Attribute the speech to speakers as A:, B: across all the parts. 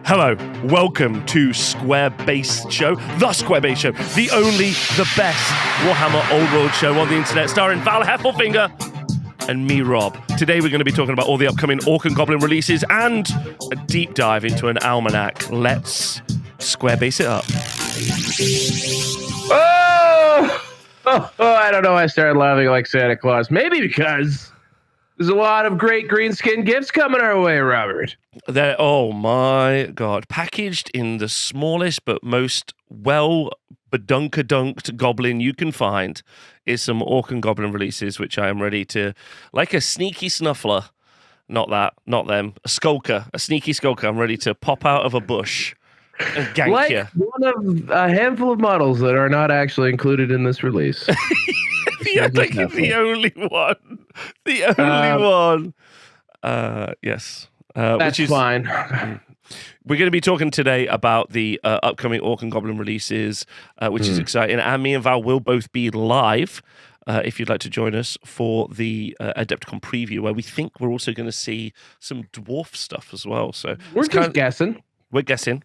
A: Hello, welcome to Square Base Show, the Square Base Show, the only, the best Warhammer Old World show on the internet, starring Val Heffelfinger and me, Rob. Today we're going to be talking about all the upcoming Orc and Goblin releases and a deep dive into an almanac. Let's Square Base it up.
B: I don't know. I started laughing like Santa Claus. Maybe because there's a lot of great green skin gifts coming our way, Robert.
A: Oh my God. Packaged in the smallest but most bedunked goblin you can find is some Orc and Goblin releases, which I am ready to, like a sneaky snuffler, not them, a sneaky skulker. I'm ready to pop out of a bush and gank
B: like
A: you.
B: One of a handful of models that are not actually included in this release.
A: The only one. The only one. Yes.
B: That's
A: which is
B: fine.
A: We're going to be talking today about the upcoming Orc and Goblin releases, which is exciting. And me and Val will both be live if you'd like to join us for the Adepticon preview, where we think we're also going to see some dwarf stuff as well. So
B: we're just guessing.
A: We're guessing.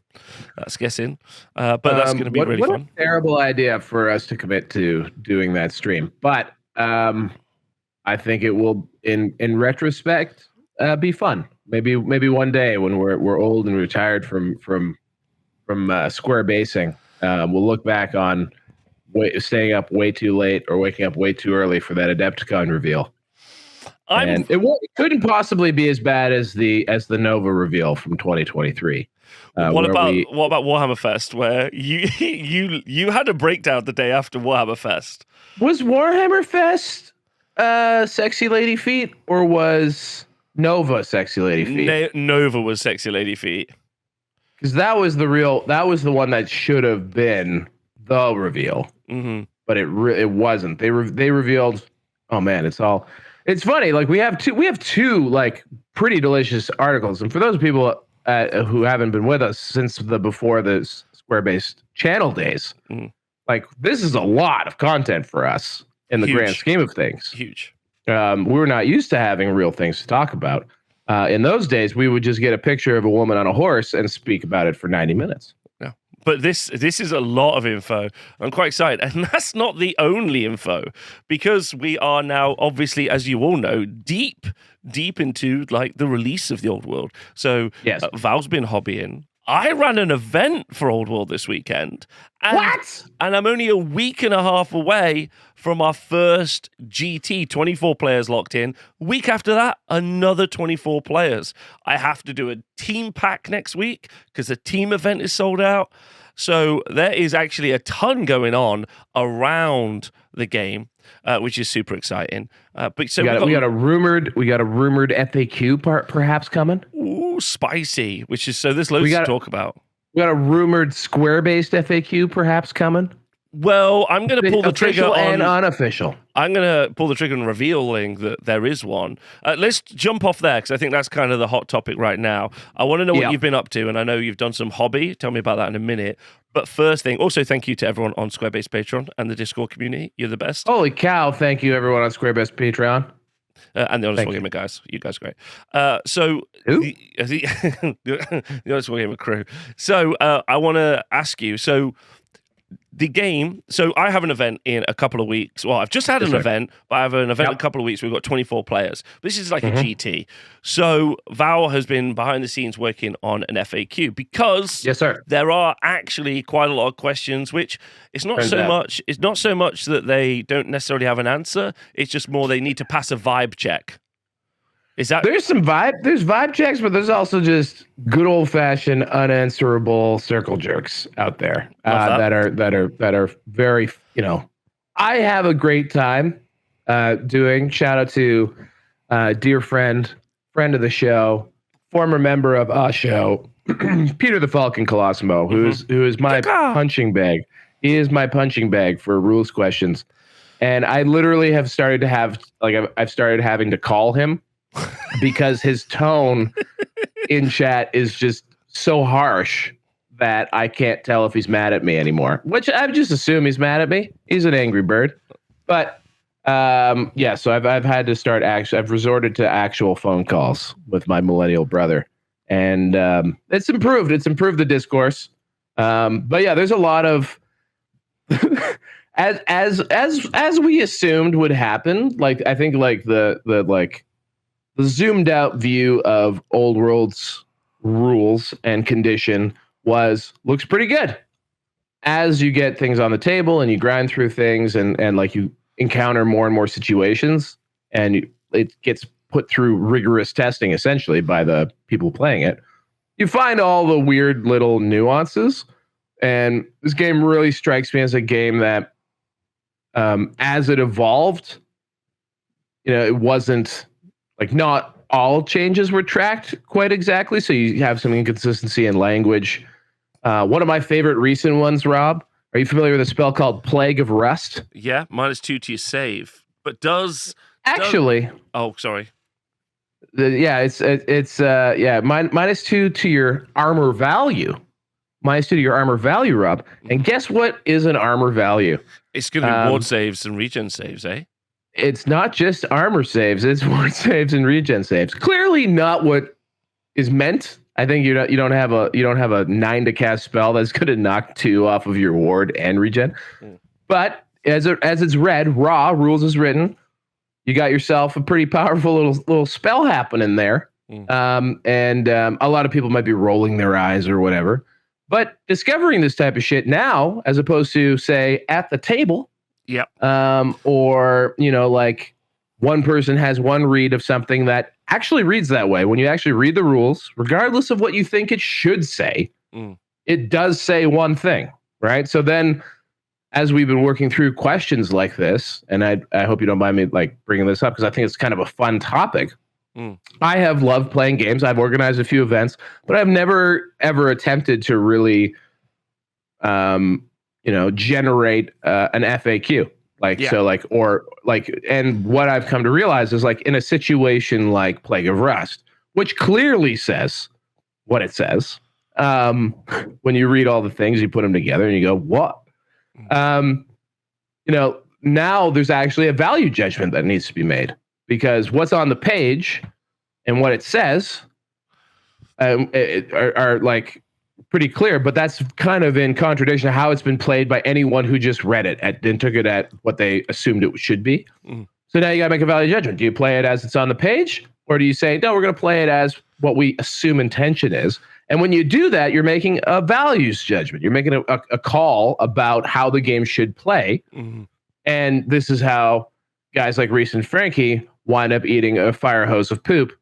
A: That's guessing. But that's going to be really fun.
B: What a terrible idea for us to commit to doing that stream. But I think it will, in retrospect, be fun. Maybe one day when we're old and retired from square basing, we'll look back on staying up way too late or waking up way too early for that Adepticon reveal. It couldn't possibly be as bad as the Nova reveal from 2023.
A: What about Warhammer Fest, where you had a breakdown the day after Warhammer Fest?
B: Was Warhammer Fest Sexy Lady Feet, or was Nova Sexy Lady Feet?
A: Nova was Sexy Lady Feet.
B: Because that was the one that should have been the reveal.
A: Mm-hmm.
B: But it wasn't. They revealed. Oh man, it's funny. Like we have two like pretty delicious articles, and for those people who haven't been with us since before the Square-based channel days, like this is a lot of content for us in the grand scheme of things.
A: Huge.
B: We're not used to having real things to talk about. In those days, we would just get a picture of a woman on a horse and speak about it for 90 minutes.
A: Yeah. But this is a lot of info. I'm quite excited. And that's not the only info, because we are now, obviously, as you all know, deep into like the release of the Old World. So
B: yes.
A: Val's been hobbying. I ran an event for Old World this weekend.
B: What?
A: And I'm only a week and a half away from our first GT, 24 players locked in. Week after that, another 24 players. I have to do a team pack next week because the team event is sold out. So there is actually a ton going on around the game, which is super exciting. But so
B: we got a rumored FAQ part perhaps coming.
A: Ooh, spicy! Which is so there's loads to talk about.
B: We got a rumored Square-based FAQ perhaps coming.
A: Well, I'm going to pull the trigger on
B: and unofficial.
A: I'm going to pull the trigger on revealing that there is one. Let's jump off there because I think that's kind of the hot topic right now. I want to know what you've been up to, and I know you've done some hobby. Tell me about that in a minute. But first thing, also thank you to everyone on Squarebase Patreon and the Discord community. You're the best.
B: Holy cow! Thank you everyone on Squarebase Patreon.
A: And the Honest Wargamer guys. You guys are great. So the Honest Wargamer crew. So I want to ask you, so the game, so I have an event in a couple of weeks. Well, I've just had an event, but I have an event in a couple of weeks. We've got 24 players. This is like a GT. So Val has been behind the scenes working on an FAQ because there are actually quite a lot of questions, which it's not so much that they don't necessarily have an answer. It's just more they need to pass a vibe check. There's
B: vibe checks, but there's also just good old fashioned unanswerable circle jerks out there that are very, I have a great time doing. Shout out to dear friend of the show, former member of our show, Peter the Falcon Colosimo, who is my punching bag. He is my punching bag for rules questions, and I literally have started to have I've started having to call him. Because his tone in chat is just so harsh that I can't tell if he's mad at me anymore. Which I just assume he's mad at me. He's an angry bird. But so I've had to start I've resorted to actual phone calls with my millennial brother. and it's improved. It's improved the discourse. But yeah, there's a lot of as we assumed would happen. Like I think like the zoomed out view of Old World's rules and condition looks pretty good. As you get things on the table and you grind through things and like you encounter more and more situations and it gets put through rigorous testing essentially by the people playing it, you find all the weird little nuances. And this game really strikes me as a game that as it evolved, it wasn't like not all changes were tracked quite exactly. So you have some inconsistency in language. One of my favorite recent ones, Rob, are you familiar with a spell called Plague of Rust?
A: Yeah, -2 to your save. But
B: actually...
A: Oh, sorry.
B: It's -2 to your armor value. -2 to your armor value, Rob. And guess what is an armor value?
A: It's going to be ward saves and regen saves, eh?
B: It's not just armor saves, it's ward saves and regen saves. Clearly not what is meant. I think you don't have a 9 to cast spell that's going to knock 2 off of your ward and regen. But as it's read, raw rules is written, you got yourself a pretty powerful little spell happening there. A lot of people might be rolling their eyes or whatever. But discovering this type of shit now, as opposed to say at the table, or like one person has one read of something that actually reads that way. When you actually read the rules, regardless of what you think it should say, it does say one thing, right? So then, as we've been working through questions like this, and I hope you don't mind me like bringing this up because I think it's kind of a fun topic. I have loved playing games. I've organized a few events, but I've never ever attempted to really, generate an FAQ. And what I've come to realize is like in a situation like Plague of Rust, which clearly says what it says. When you read all the things, you put them together and you go, what? Now there's actually a value judgment that needs to be made. Because what's on the page and what it says are like pretty clear, but that's kind of in contradiction to how it's been played by anyone who just read it and took it at what they assumed it should be. So now you gotta make a value judgment. Do you play it as it's on the page, or do you say, no, we're gonna play it as what we assume intention is? And when you do that, you're making a values judgment. You're making a call about how the game should play. And this is how guys like Reese and Frankie wind up eating a fire hose of poop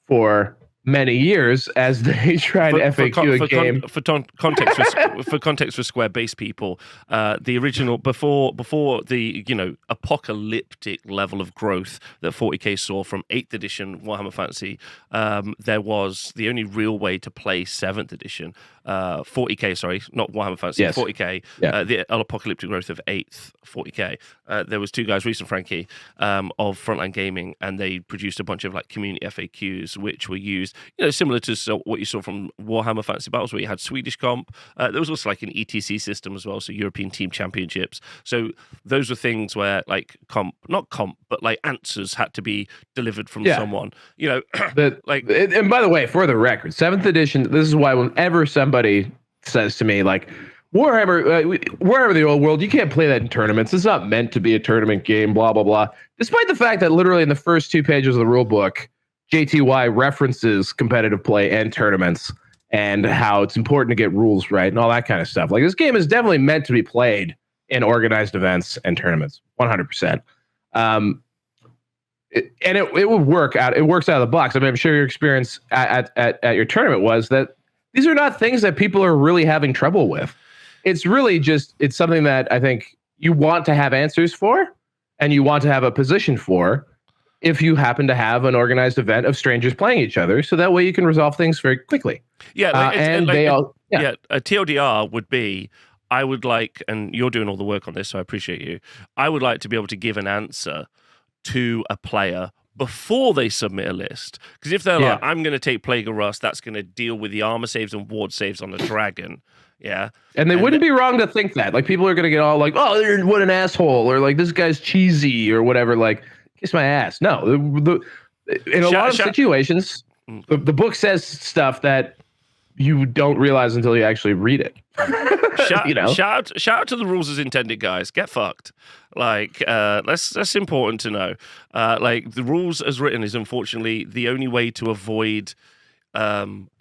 B: for many years as they try to FAQ a game.
A: For context for Square-based people, the original before the apocalyptic level of growth that 40k saw from 8th edition Warhammer Fantasy, there was the only real way to play 7th edition 40k, sorry, not Warhammer Fantasy, yes. 40k, the apocalyptic growth of 8th 40k. There was two guys, Reese and Frankie, of Frontline Gaming, and they produced a bunch of like community FAQs, which were used, similar to what you saw from Warhammer Fantasy Battles, where you had Swedish comp. There was also like an ETC system as well, so European Team Championships. So those were things where like not comp, but like answers had to be delivered from someone. And
B: by the way, for the record, 7th edition. This is why whenever somebody says to me like, Warhammer the Old World, you can't play that in tournaments. It's not meant to be a tournament game, blah, blah, blah. Despite the fact that literally in the first 2 pages of the rule book, JTY references competitive play and tournaments and how it's important to get rules right and all that kind of stuff. Like, this game is definitely meant to be played in organized events and tournaments, 100%. It would work out. It works out of the box. I mean, I'm sure your experience at your tournament was that these are not things that people are really having trouble with. It's really just, it's something that I think you want to have answers for and you want to have a position for if you happen to have an organized event of strangers playing each other. So that way you can resolve things very quickly.
A: Yeah. A TLDR would be, I would like, and you're doing all the work on this, so I appreciate you. I would like to be able to give an answer to a player before they submit a list. Because if they're like, I'm going to take Plague of Rust, that's going to deal with the armor saves and ward saves on the dragon. Yeah.
B: And they wouldn't be wrong to think that. Like, people are going to get all like, oh, what an asshole, or like, this guy's cheesy or whatever. Like, kiss my ass. No. In a lot of situations, The book says stuff that you don't realize until you actually read it.
A: Shout out to the rules as intended, guys. Get fucked. Like, that's important to know. Like, the rules as written is unfortunately the only way to avoid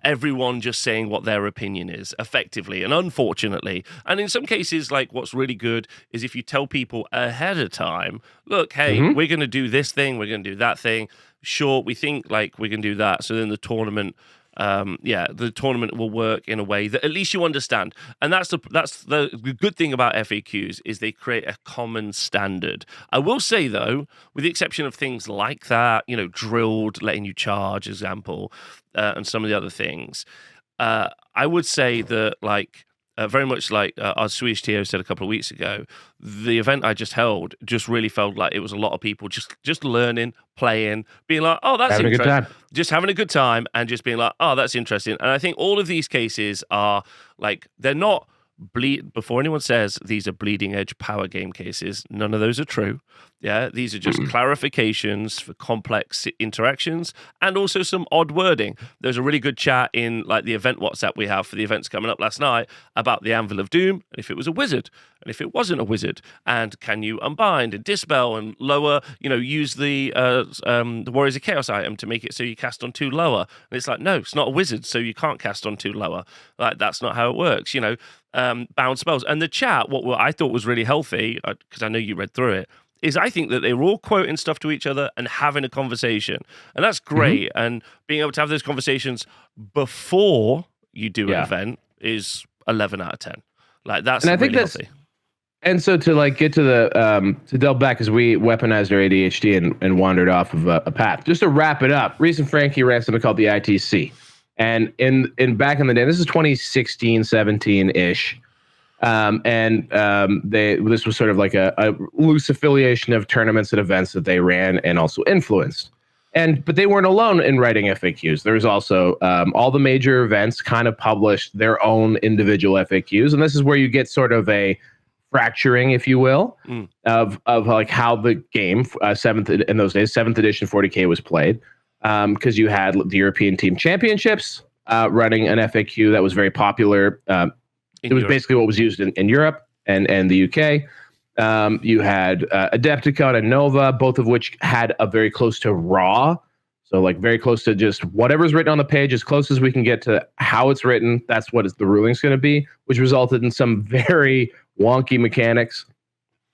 A: everyone just saying what their opinion is effectively and unfortunately. And in some cases, like, what's really good is if you tell people ahead of time, look, hey, we're going to do this thing, we're going to do that thing. Sure, we think like we can do that. So then the tournament, the tournament will work in a way that at least you understand. And that's the good thing about FAQs is they create a common standard. I will say though, with the exception of things like that, drilled, letting you charge, example, and some of the other things, I would say that very much like our Swedish TO said a couple of weeks ago, the event I just held just really felt like it was a lot of people just learning, playing, being like, oh, that's interesting. Just having a good time and just being like, oh, that's interesting. And I think all of these cases are like, they're not before anyone says these are bleeding edge power game cases, none of those are true. Yeah, these are just clarifications for complex interactions and also some odd wording. There's a really good chat in like the event WhatsApp we have for the events coming up last night about the Anvil of Doom and if it was a wizard and if it wasn't a wizard and can you unbind and dispel and lower, use the Warriors of Chaos item to make it so you cast on 2 lower. And it's like, no, it's not a wizard, so you can't cast on 2 lower. Like, that's not how it works, bound spells. And the chat, what I thought was really healthy, because I know you read through it, is I think that they were all quoting stuff to each other and having a conversation. And that's great. And being able to have those conversations before you do an event is 11 out of 10. Like, that's really healthy.
B: And so to get to the to delve back, as we weaponized our ADHD and wandered off of a path. Just to wrap it up, Reese and Frankie ran something called the ITC. And in back in the day, this is 2016, 17-ish. This was sort of like a loose affiliation of tournaments and events that they ran and also influenced. But they weren't alone in writing FAQs. There was also all the major events kind of published their own individual FAQs, and this is where you get sort of a fracturing, if you will, of like how the game in those days, 7th edition 40K was played, because you had the European Team Championships running an FAQ that was very popular. It was basically what was used in Europe and the UK. You had Adepticon and Nova, both of which had a very close to raw. So like very close to just whatever's written on the page, as close as we can get to how it's written. That's what the ruling's going to be, which resulted in some very wonky mechanics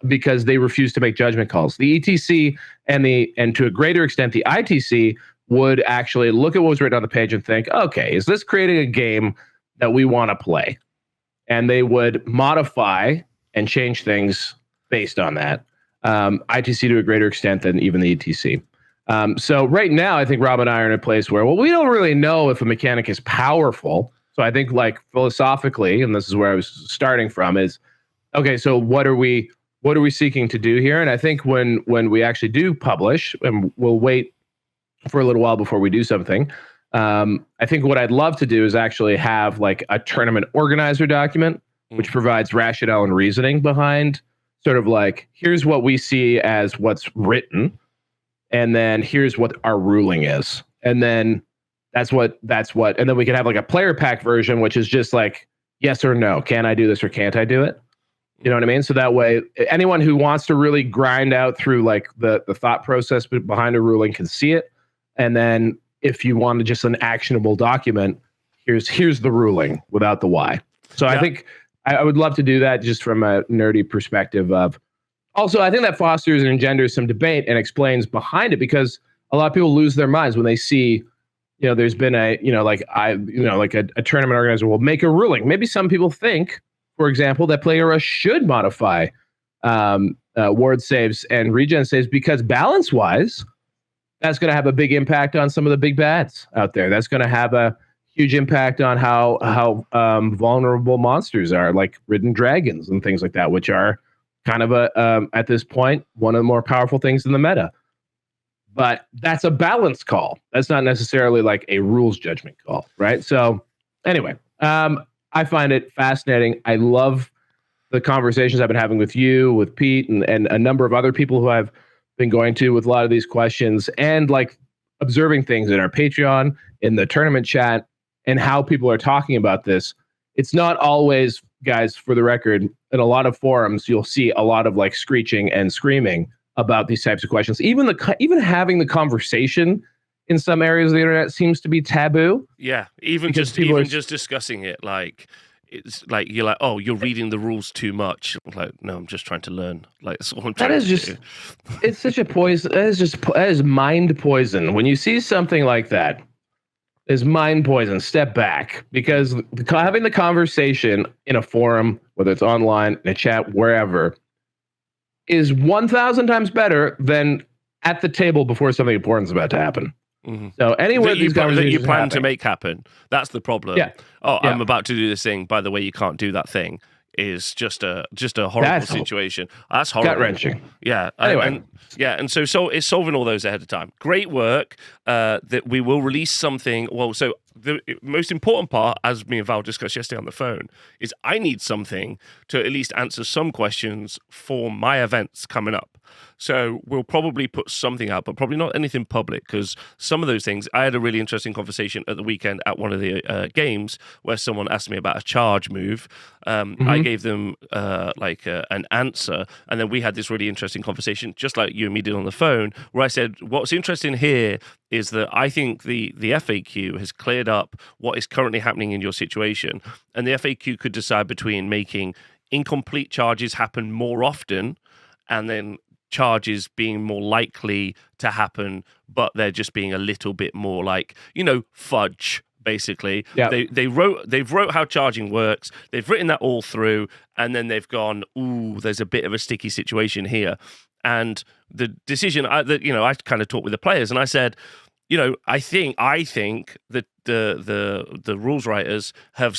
B: because they refused to make judgment calls. The ETC and to a greater extent, the ITC would actually look at what was written on the page and think, okay, is this creating a game that we want to play? And they would modify and change things based on that. ITC to a greater extent than even the ETC. So right now, I think Rob and I are in a place where, we don't really know if a mechanic is powerful. So I think like philosophically, and this is where I was starting from, is, okay, so what are we seeking to do here? And I think when we actually do publish, and we'll wait for a little while before we do something, I think what I'd love to do is actually have like a tournament organizer document, which provides rationale and reasoning behind sort of like, here's what we see as what's written, and then here's what our ruling is. And then that's what, and then we can have like a player pack version, which is just like, yes or no, can I do this or can't I do it? You know what I mean? So that way, anyone who wants to really grind out through like the thought process behind a ruling can see it. And then if you want just an actionable document, here's the ruling without the why. So I think I would love to do that just from a nerdy perspective of. Also, I think that fosters and engenders some debate and explains behind it, because a lot of people lose their minds when they see, there's been a tournament organizer will make a ruling. Maybe some people think, for example, that player should modify ward saves and regen saves because balance-wise, that's going to have a big impact on some of the big bads out there. That's going to have a huge impact on how vulnerable monsters are, like ridden dragons and things like that, which are kind of at this point, one of the more powerful things in the meta. But that's a balance call. That's not necessarily like a rules judgment call, right? So anyway, I find it fascinating. I love the conversations I've been having with you, with Pete, and a number of other people who I've been going to with a lot of these questions. And like observing things in our Patreon, in the tournament chat, and how people are talking about this, it's not always, guys, for the record, in a lot of forums, you'll see a lot of like screeching and screaming about these types of questions. Even having the conversation in some areas of the internet seems to be taboo.
A: Yeah, even just discussing it, like it's like you're like, oh, you're reading the rules too much. Like, no, I'm just trying to learn. Like that's all I'm trying to do.
B: It's such a poison. That is mind poison. When you see something like that, is mind poison. Step back, because having the conversation in a forum, whether it's online, in a chat, wherever, is 1,000 times better than at the table before something important is about to happen. Mm-hmm. So anyway,
A: that you plan to make happen. That's the problem.
B: Yeah.
A: Oh, yeah. I'm about to do this thing. By the way, you can't do that thing. Is just a horrible situation. That's horrible.
B: Gut wrenching.
A: Yeah.
B: Anyway.
A: And so it's solving all those ahead of time. Great work. That we will release something. Well, so the most important part, as me and Val discussed yesterday on the phone, is I need something to at least answer some questions for my events coming up. So we'll probably put something out, but probably not anything public, because some of those things, I had a really interesting conversation at the weekend at one of the games where someone asked me about a charge move. I gave them an answer, and then we had this really interesting conversation, just like you and me did on the phone, where I said, what's interesting here is that I think the FAQ has cleared up what is currently happening in your situation, and the FAQ could decide between making incomplete charges happen more often and then charges being more likely to happen, but they're just being a little bit more like, fudge, basically. Yep. They've wrote how charging works, they've written that all through, and then they've gone, ooh, there's a bit of a sticky situation here. And the decision, I kind of talked with the players, and I said, I think that the rules writers have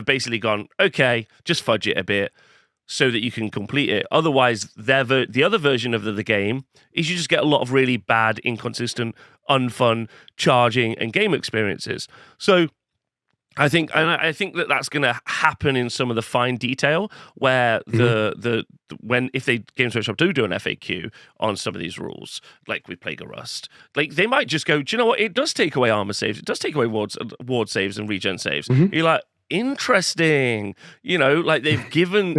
A: basically gone, okay, just fudge it a bit, so that you can complete it. Otherwise, the other version of the game is you just get a lot of really bad, inconsistent, unfun charging and game experiences. So I think that that's going to happen in some of the fine detail, where if Games Workshop do an FAQ on some of these rules, like with Plague of Rust, like they might just go, do you know what? It does take away armor saves. It does take away ward saves and regen saves. Mm-hmm. You're like, interesting, like they've given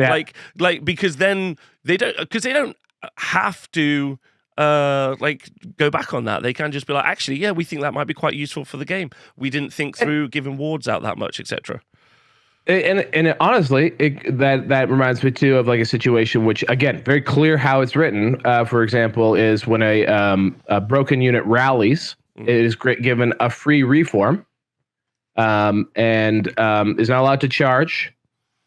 A: because then they don't have to go back on that. They can just be like, actually, yeah, we think that might be quite useful for the game. We didn't think through giving wards out that much, etc.
B: And honestly, that reminds me too of like a situation which, again, very clear how it's written. For example, is when a broken unit rallies, it is given a free reform. And is not allowed to charge,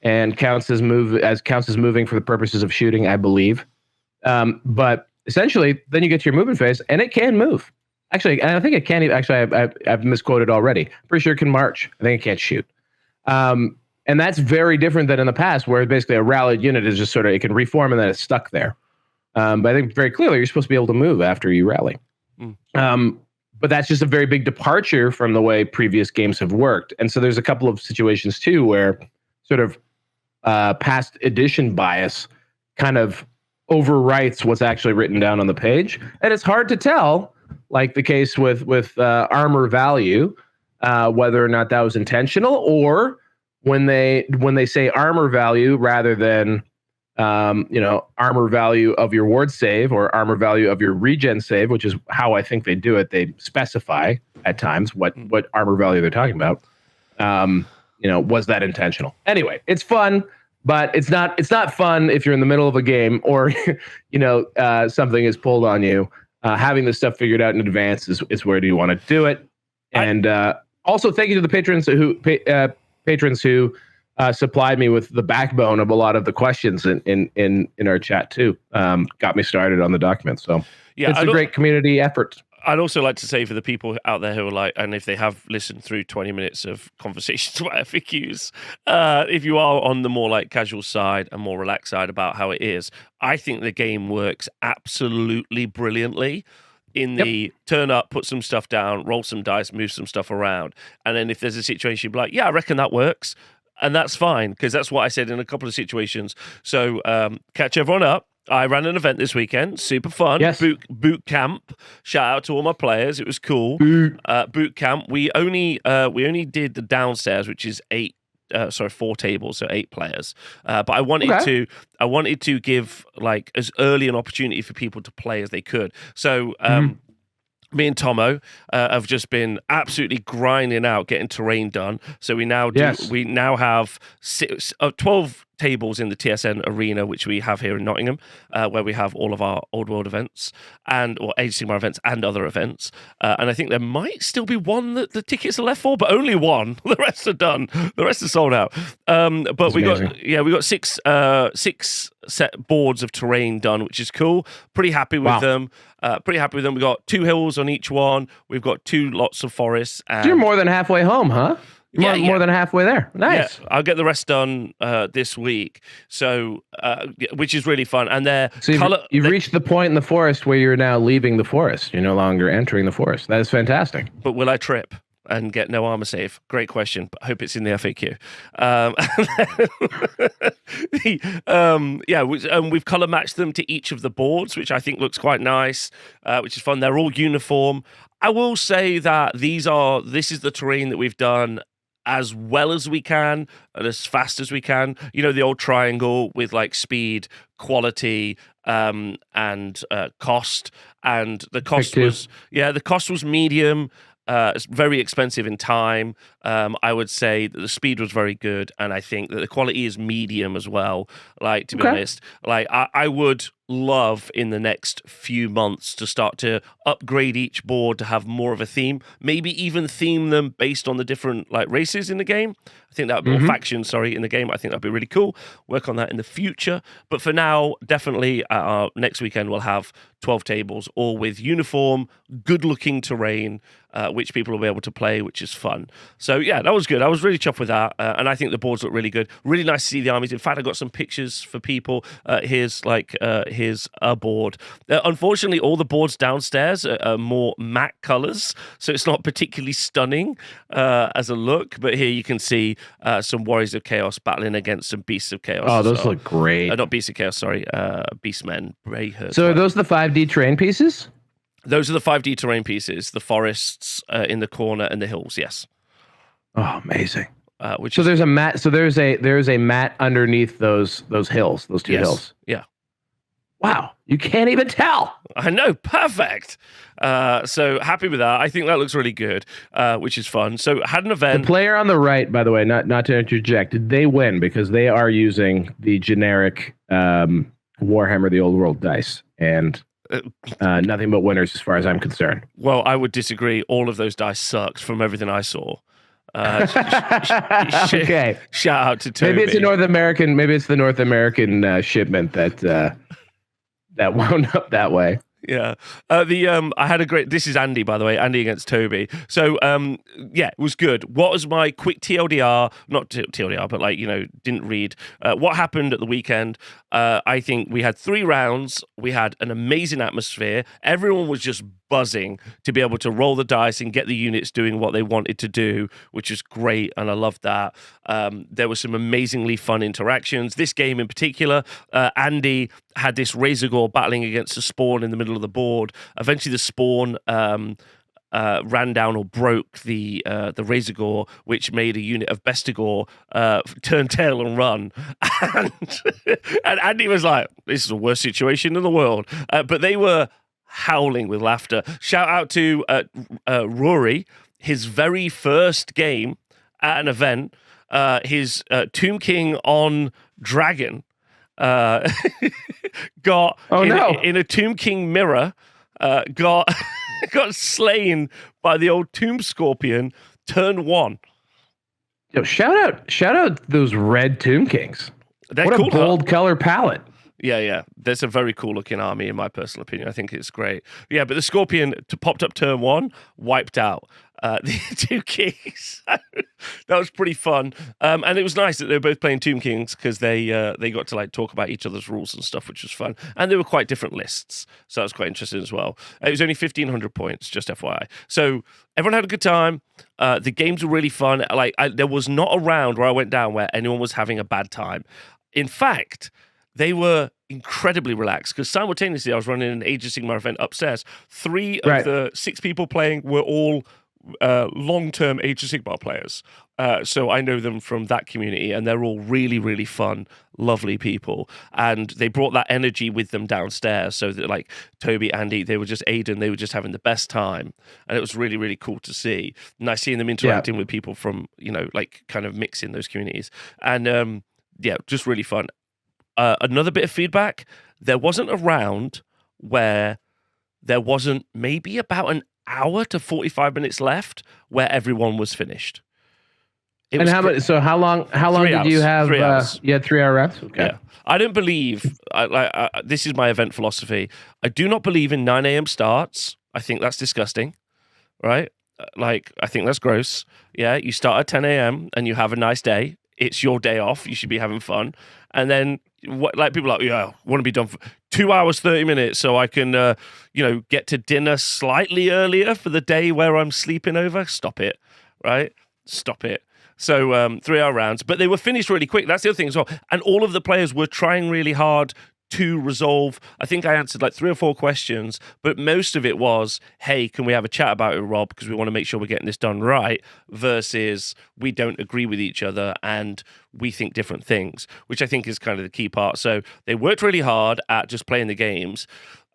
B: and counts as moving for the purposes of shooting, I believe. But essentially, then you get to your movement phase, and it can move. Actually, and I think it can't even. Actually, I've misquoted already. Pretty sure it can march. I think it can't shoot. And that's very different than in the past, where basically a rallied unit is just it can reform and then it's stuck there. But I think very clearly you're supposed to be able to move after you rally. But that's just a very big departure from the way previous games have worked. And so there's a couple of situations too where sort of past edition bias kind of overwrites what's actually written down on the page. And it's hard to tell, like the case with armor value, whether or not that was intentional, or when they say armor value rather than armor value of your ward save or armor value of your regen save, which is how I think they do it. They specify at times what armor value they're talking about. Was that intentional? Anyway, it's fun, but it's not fun if you're in the middle of a game or something is pulled on you. Having this stuff figured out in advance is where do you want to do it. And also thank you to the patrons who supplied me with the backbone of a lot of the questions in our chat too. Got me started on the document. So it's a great community effort.
A: I'd also like to say for the people out there who are like, and if they have listened through 20 minutes of conversations about FAQs, if you are on the more like casual side and more relaxed side about how it is, I think the game works absolutely brilliantly. In the turn up, put some stuff down, roll some dice, move some stuff around. And then if there's a situation, you'd be like, yeah, I reckon that works. And that's fine, because that's what I said in a couple of situations. So catch everyone up. I ran an event this weekend. Super fun.
B: Yes.
A: Boot camp. Shout out to all my players. It was cool. Boot camp. We only did the downstairs, which is 4 tables, so 8 players. But I wanted to give like as early an opportunity for people to play as they could. So me and Tomo have just been absolutely grinding out getting terrain done. So we now have 12 tables in the TSN arena, which we have here in Nottingham, where we have all of our Old World events or Age of Sigmar events and other events. And I think there might still be one that the tickets are left for, but only one. The rest are done. The rest are sold out. But we got 6 set boards of terrain done, which is cool. Pretty happy with them. We got 2 hills on each one. We've got 2 lots of forests. And
B: you're more than halfway home, huh? More than halfway there. Nice.
A: Yeah, I'll get the rest done this week. So, which is really fun. And
B: you've reached the point in the forest where you're now leaving the forest. You're no longer entering the forest. That is fantastic.
A: But will I trip and get no armor save? Great question. But I hope it's in the FAQ. We've color matched them to each of the boards, which I think looks quite nice, which is fun. They're all uniform. I will say that this is the terrain that we've done as well as we can and as fast as we can. You know, the old triangle with like speed, quality, and cost. And the cost was medium. It's very expensive in time. I would say that the speed was very good, and I think that the quality is medium as well. Like, to be honest, like I would love in the next few months to start to upgrade each board to have more of a theme. Maybe even theme them based on the different like races in the game. I think that would be factions, in the game. I think that'd be really cool. Work on that in the future. But for now, definitely next weekend we'll have 12 tables, all with uniform, good-looking terrain, which people will be able to play, which is fun. So yeah, that was good. I was really chuffed with that, and I think the boards look really good. Really nice to see the armies. In fact, I got some pictures for people. Here's a board. Unfortunately, all the boards downstairs are more matte colors, so it's not particularly stunning as a look. But here you can see some Warriors of Chaos battling against some Beasts of Chaos.
B: Oh, those look great.
A: Not Beasts of Chaos, sorry. Beastmen.
B: So are those the 5D terrain pieces?
A: Those are the 5D terrain pieces, the forests in the corner and the hills, yes.
B: Oh, amazing. There's a mat. So there's a mat underneath those hills, those 2 hills.
A: Yeah.
B: Wow, you can't even tell.
A: I know, perfect. So happy with that. I think that looks really good, which is fun. So had an event.
B: The player on the right, by the way, not to interject, did they win because they are using the generic Warhammer, the Old World dice, and nothing but winners as far as I'm concerned.
A: Well, I would disagree. All of those dice sucked from everything I saw.
B: Okay.
A: Shout out to Toby.
B: Maybe it's the North American shipment that wound up that way.
A: Yeah. I had a great. This is Andy, by the way. Andy against Toby. So it was good. What was my quick TLDR? Not TLDR, but didn't read. What happened at the weekend? I think we had 3 rounds. We had an amazing atmosphere. Everyone was just buzzing to be able to roll the dice and get the units doing what they wanted to do, which is great, and I loved that. There were some amazingly fun interactions. This game in particular, Andy had this Razor Gore battling against a spawn in the middle of the board. Eventually the spawn ran down or broke the Razor Gore, which made a unit of Bestigor turn tail and run. And Andy was like, this is the worst situation in the world. But they were howling with laughter. Shout out to Rory, his very first game at an event, his Tomb King on Dragon got in a Tomb King mirror, got slain by the old Tomb Scorpion turn 1.
B: Yo, shout out those red Tomb Kings.
A: They're
B: what
A: cool,
B: a bold color palette.
A: Yeah. There's a very cool looking army, in my personal opinion. I think it's great. Yeah, but the Scorpion popped up turn 1, wiped out the 2 Kings. That was pretty fun. And it was nice that they were both playing Tomb Kings because they got to talk about each other's rules and stuff, which was fun. And they were quite different lists. So that was quite interesting as well. It was only 1,500 points, just FYI. So everyone had a good time. The games were really fun. There was not a round where I went down where anyone was having a bad time. In fact, they were, incredibly relaxed because simultaneously I was running an Age of Sigmar event upstairs. 3 of the 6 people playing were all long-term Age of Sigmar players. So I know them from that community, and they're all really, really fun, lovely people. And they brought that energy with them downstairs. So that, like, Toby, Andy, they were just having the best time. And it was really, really cool to see. And I seen them interacting with people from, like, kind of mixing those communities. And just really fun. Another bit of feedback, there wasn't a round where there wasn't maybe about an hour to 45 minutes left where everyone was finished.
B: And how long did you have?
A: 3 hours.
B: You had 3 hour rounds? Okay.
A: Yeah. I don't believe, this is my event philosophy. I do not believe in 9 a.m. starts. I think that's disgusting, right? Like, I think that's gross. Yeah, you start at 10 a.m. and you have a nice day. It's your day off. You should be having fun. And then, people are like, I want to be done for 2 hours, 30 minutes so I can, get to dinner slightly earlier for the day where I'm sleeping over. Stop it, right? Stop it. So 3 hour rounds, but they were finished really quick. That's the other thing as well. And all of the players were trying really hard to resolve. I think I answered like 3 or 4 questions, but most of it was, hey, can we have a chat about it, Rob? Because we want to make sure we're getting this done right, versus we don't agree with each other and we think different things, which I think is kind of the key part. So they worked really hard at just playing the games.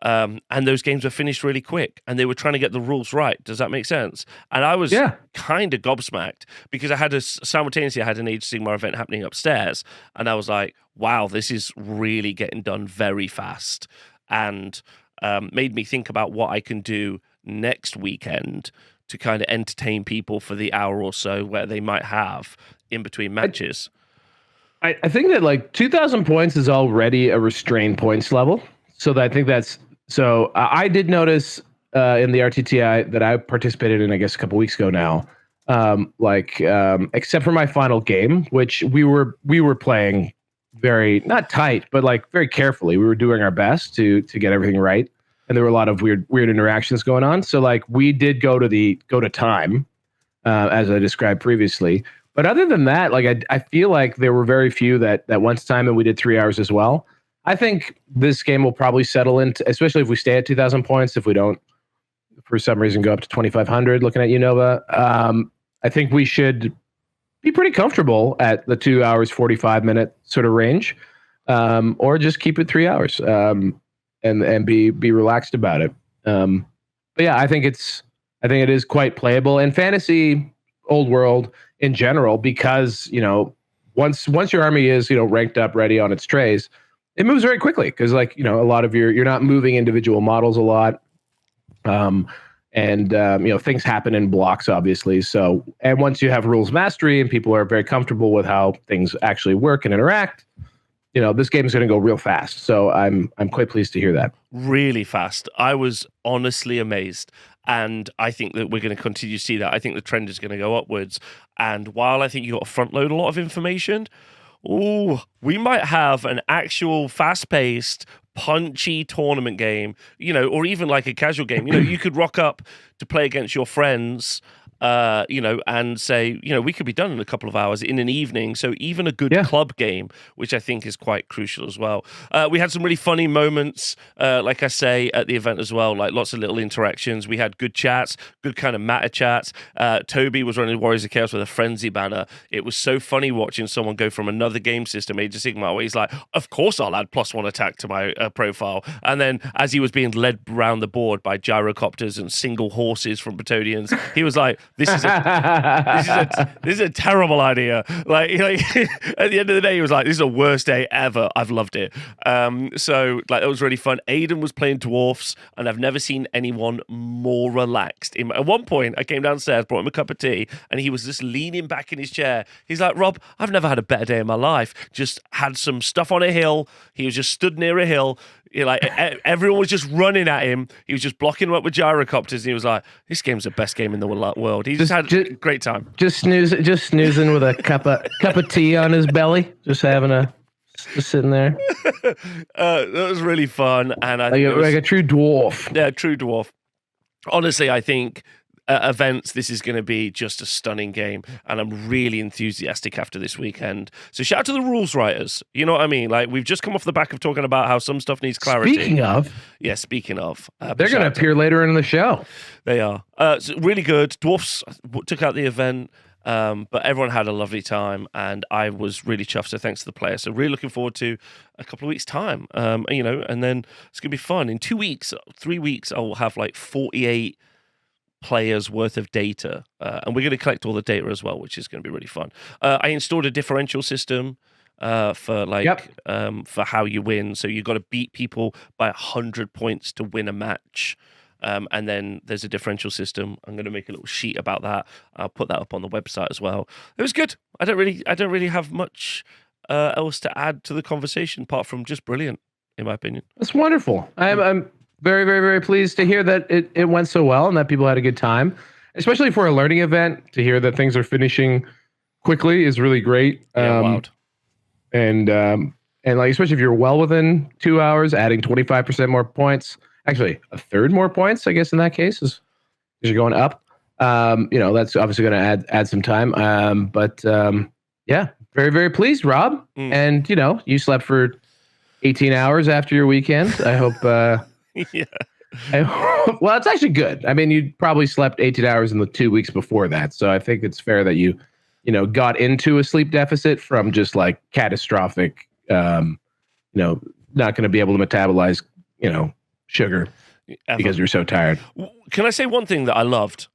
A: And those games were finished really quick, and they were trying to get the rules right. Does that make sense? And I was kind of gobsmacked because I had simultaneously I had an Age of Sigmar event happening upstairs, and I was like, wow, this is really getting done very fast, and made me think about what I can do next weekend to kind of entertain people for the hour or so where they might have in between matches.
B: I think that like 2,000 points is already a restrained points level. So I think that's so. I did notice in the RTTI that I participated in, I guess, a couple weeks ago now. Except for my final game, which we were playing very not tight, but like very carefully. We were doing our best to get everything right, and there were a lot of weird interactions going on. So like we did go to time, as I described previously. But other than that, like I feel like there were very few that went to time, and we did 3 hours as well. I think this game will probably settle into, especially if we stay at 2,000 points. If we don't, for some reason, go up to 2,500, looking at you, Nova, I think we should be pretty comfortable at the 2 hours, 45 minute sort of range, or just keep it 3 hours and be relaxed about it. But yeah, I think it is quite playable, and fantasy, old world in general, because once your army is ranked up, ready on its trays, it moves very quickly because, like, a lot of you're not moving individual models a lot. Things happen in blocks, obviously. So, and once you have rules mastery and people are very comfortable with how things actually work and interact, this game is going to go real fast. So I'm quite pleased to hear that.
A: Really fast. I was honestly amazed. And I think that we're going to continue to see that. I think the trend is going to go upwards. And while I think you got to front load a lot of information, we might have an actual fast-paced, punchy tournament game, or even like a casual game. You could rock up to play against your friends, and say, we could be done in a couple of hours in an evening. So even a good club game, which I think is quite crucial as well. We had some really funny moments, like I say, at the event as well, like lots of little interactions. We had good chats, good kind of matter chats. Toby was running Warriors of Chaos with a frenzy banner. It was so funny watching someone go from another game system, Age of Sigmar, where he's like, of course I'll add +1 attack to my profile. And then as he was being led around the board by gyrocopters and single horses from Batonians, he was like, this is a terrible idea. Like at the end of the day, he was like, this is the worst day ever. I've loved it. So like, it was really fun. Aiden was playing dwarfs, and I've never seen anyone more relaxed. At one point, I came downstairs, brought him a cup of tea, and he was just leaning back in his chair. He's like, Rob, I've never had a better day in my life. Just had some stuff on a hill. He was just stood near a hill. Everyone was just running at him. He was just blocking them up with gyrocopters, and he was like, this game's the best game in the world. He just had a great time.
B: Just snoozing with a cup of tea on his belly, just sitting there.
A: That was really fun, and
B: like a true dwarf.
A: Yeah, true dwarf. Honestly, I think events, this is going to be just a stunning game, and I'm really enthusiastic after this weekend. So shout out to the rules writers. You know what I mean? Like, we've just come off the back of talking about how some stuff needs clarity.
B: Speaking of,
A: they're
B: going to appear later in the show.
A: They are. So really good. Dwarfs took out the event. But everyone had a lovely time, and I was really chuffed. So thanks to the players. So really looking forward to a couple of weeks' time. And then it's gonna be fun. In 2 weeks, 3 weeks, I will have like 48 players worth of data, and we're gonna collect all the data as well, which is gonna be really fun. I installed a differential system for how you win. So you got to beat people by 100 points to win a match. And then there's a differential system. I'm going to make a little sheet about that. I'll put that up on the website as well. It was good. I don't really have much else to add to the conversation apart from just brilliant, in my opinion.
B: That's wonderful. I'm very, very, very pleased to hear that it went so well and that people had a good time, especially for a learning event. To hear that things are finishing quickly is really great.
A: Wild.
B: And like, especially if you're well within 2 hours, adding 25% more points. Actually, a third more points, I guess, in that case, is because you're going up. That's obviously going to add some time. Yeah, very, very pleased, Rob. And, you slept for 18 hours after your weekend. I hope.
A: Yeah.
B: Well, it's actually good. I mean, you probably slept 18 hours in the 2 weeks before that. So I think it's fair that you got into a sleep deficit from just like catastrophic, not going to be able to metabolize, sugar because you're so tired.
A: Can I say one thing that I loved?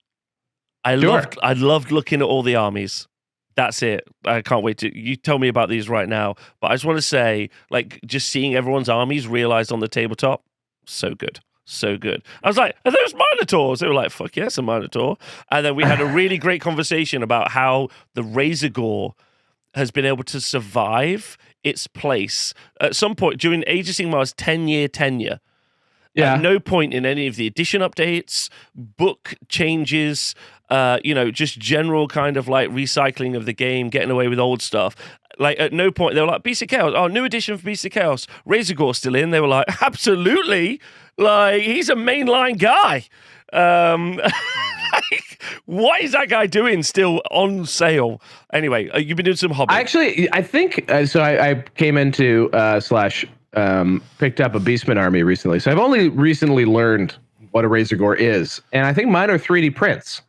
A: I loved looking at all the armies. That's it. I can't wait to you tell me about these right now. But I just want to say, like, just seeing everyone's armies realized on the tabletop, so good. So good. I was like, are those Minotaurs? They were like, fuck yes, a Minotaur. And then we had a really great conversation about how the Razor Gore has been able to survive its place at some point during Age of Sigmar's 10-year tenure.
B: Yeah.
A: At no point in any of the edition updates, book changes, just general kind of like recycling of the game, getting away with old stuff. Like, at no point, they were like, Beast of Chaos, new edition for Beast of Chaos. Razor Gore's still in. They were like, absolutely. Like, he's a mainline guy. What is that guy doing still on sale? Anyway, you've been doing some hobby.
B: Actually, I think, so I came into picked up a Beastman army recently. So I've only recently learned what a Razor Gore is. And I think mine are 3D prints.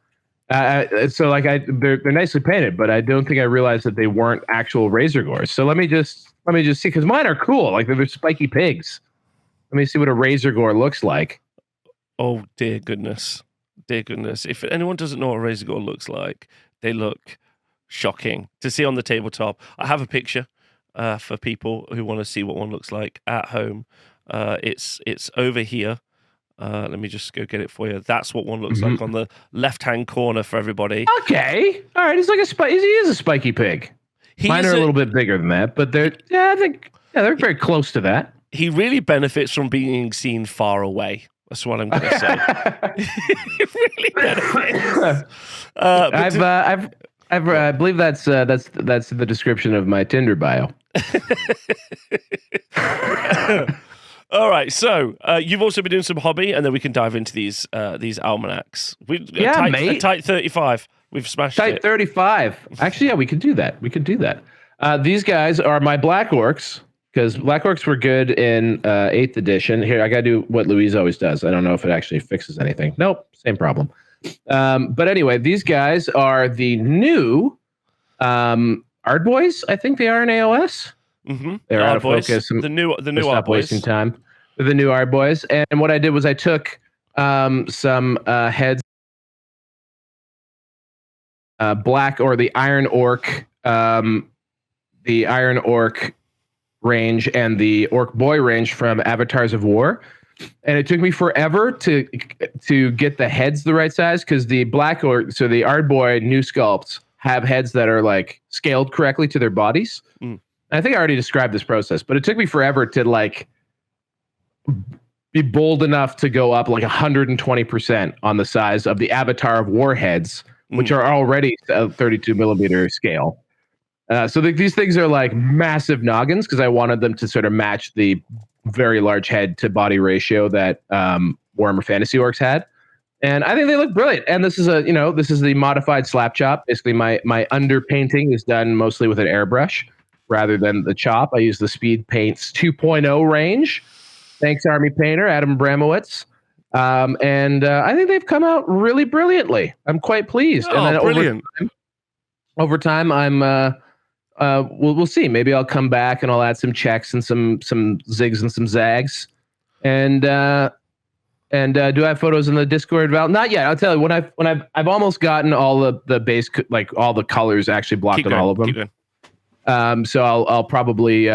B: So like they're nicely painted, but I don't think I realized that they weren't actual Razor Gores. So let me just see, because mine are cool. Like they're spiky pigs. Let me see what a Razor Gore looks like.
A: Oh, dear goodness. Dear goodness. If anyone doesn't know what a Razor Gore looks like, they look shocking to see on the tabletop. I have a picture for people who want to see what one looks like at home. It's over here. Let me just go get it for you. That's what one looks like on the left-hand corner for everybody.
B: Okay. All right. He's like he is a spiky pig. Mine are a little bit bigger than that, but they're they're very close to that.
A: He really benefits from being seen far away. That's what I'm going to say. He really benefits.
B: I believe that's the description of my Tinder bio.
A: All right, so you've also been doing some hobby, and then we can dive into these almanacs. A tight 35. We've smashed
B: tight 35. Actually, yeah, we could do that. These guys are my Black Orcs, because Black Orcs were good in 8th edition. Here, I got to do what Louise always does. I don't know if it actually fixes anything. Nope, same problem. But anyway, these guys are the new Ardboys. I think they are in AOS.
A: Mm-hmm.
B: They're out of focus.
A: The new
B: stop wasting time. The new Ardboys. And what I did was I took some heads, Black or the Iron Orc, range and the Orc Boy range from Avatars of War. And it took me forever to get the heads the right size, because the Black Orc, so the Ardboy new sculpts have heads that are like scaled correctly to their bodies. I think I already described this process, but it took me forever to like be bold enough to go up like 120% on the size of the Avatar of War heads, which are already a 32 millimeter scale. So these things are like massive noggins, because I wanted them to sort of match the very large head to body ratio that Warhammer Fantasy Orcs had. And I think they look brilliant. And this is the modified slap chop. Basically, my underpainting is done mostly with an airbrush rather than the chop. I use the Speed Paints 2.0 range. Thanks, Army Painter Adam Bramowitz. And I think they've come out really brilliantly. I'm quite pleased.
A: Oh,
B: and then
A: brilliant!
B: Over time, I'm we'll see. Maybe I'll come back and I'll add some checks and some zigs and some zags. And do I have photos in the Discord, Val? Not yet. I'll tell you when I've almost gotten all the base, like all the colors actually blocked on all of them. So I'll probably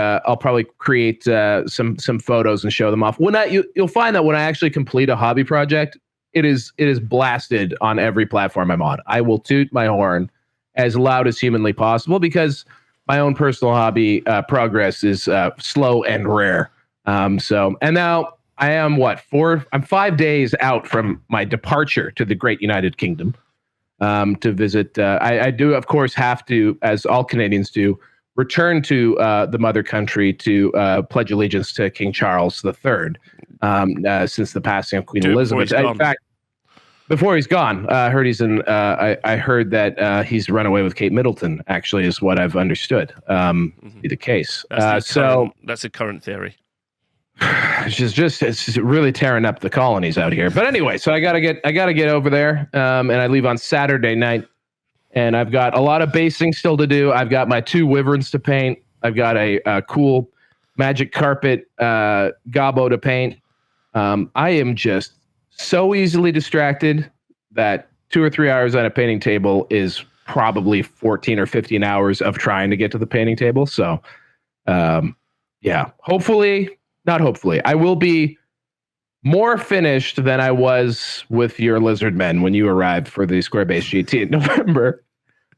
B: create some photos and show them off. You'll find that when I actually complete a hobby project, it is blasted on every platform I'm on. I will toot my horn as loud as humanly possible because my own personal hobby progress is slow and rare. And now I am I'm 5 days out from my departure to the great United Kingdom to visit. I do, of course, have to, as all Canadians do, return to the mother country to pledge allegiance to King Charles III since the passing of Queen Elizabeth. In fact, before he's gone, I heard I heard that he's run away with Kate Middleton. Actually, is what I've understood be the case.
A: That's a current theory.
B: It's just really tearing up the colonies out here. But anyway, so I gotta get over there, and I leave on Saturday night. And I've got a lot of basing still to do. I've got my 2 wyverns to paint. I've got a cool magic carpet gobbo to paint. I am just so easily distracted that 2 or 3 hours on a painting table is probably 14 or 15 hours of trying to get to the painting table. So, yeah, not hopefully, I will be more finished than I was with your lizard men when you arrived for the Square Base GT in November.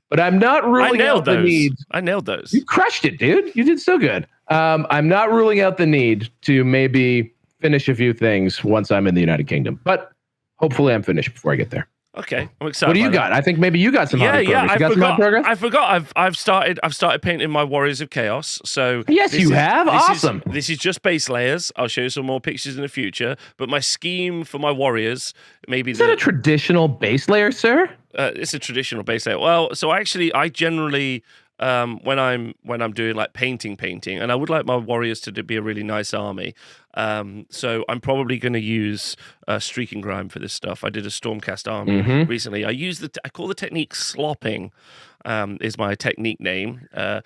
B: But I'm not ruling out the need.
A: I nailed those.
B: You crushed it, dude. You did so good. I'm not ruling out the need to maybe finish a few things once I'm in the United Kingdom. But hopefully I'm finished before I get there.
A: Okay, I'm excited.
B: What do you got? I think maybe you got some hobby progress.
A: I forgot. I've started painting my Warriors of Chaos. So
B: yes, you have. Awesome.
A: This is just base layers. I'll show you some more pictures in the future. But my scheme for my Warriors, maybe
B: is that a traditional base layer, sir?
A: It's a traditional base layer. Well, so I generally. When I'm doing like painting, and I would like my warriors to be a really nice army. So I'm probably going to use Streak and Grime for this stuff. I did a Stormcast army recently. I call the technique slopping. Is my technique name. A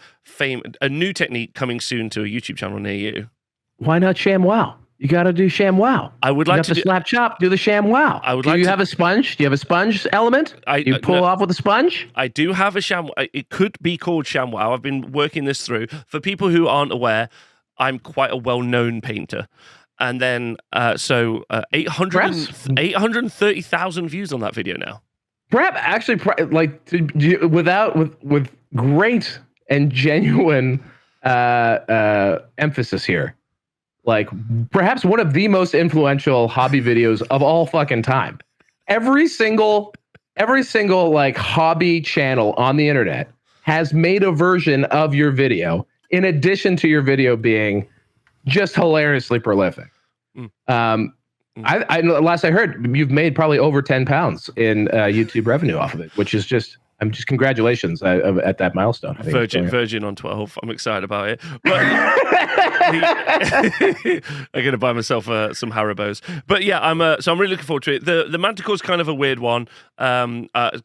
A: new technique coming soon to a YouTube channel near you.
B: Why not ShamWow? You got to do ShamWow.
A: I would like to
B: slap chop. Do the ShamWow. Do you have a sponge? Do you have a sponge element? You pull off with a sponge?
A: I do have a ShamWow. It could be called ShamWow. I've been working this through. For people who aren't aware, I'm quite a well-known painter. And then 830,000 views on that video now. With
B: great and genuine emphasis here. Like perhaps one of the most influential hobby videos of all fucking time. Every single like hobby channel on the internet has made a version of your video in addition to your video being just hilariously prolific. I last I heard you've made probably over 10 pounds in YouTube revenue off of it, which is just congratulations at that milestone.
A: Virgin on 12. I'm excited about it. But I'm gonna buy myself some Haribos. But yeah, I'm really looking forward to it. The Manticore's kind of a weird one.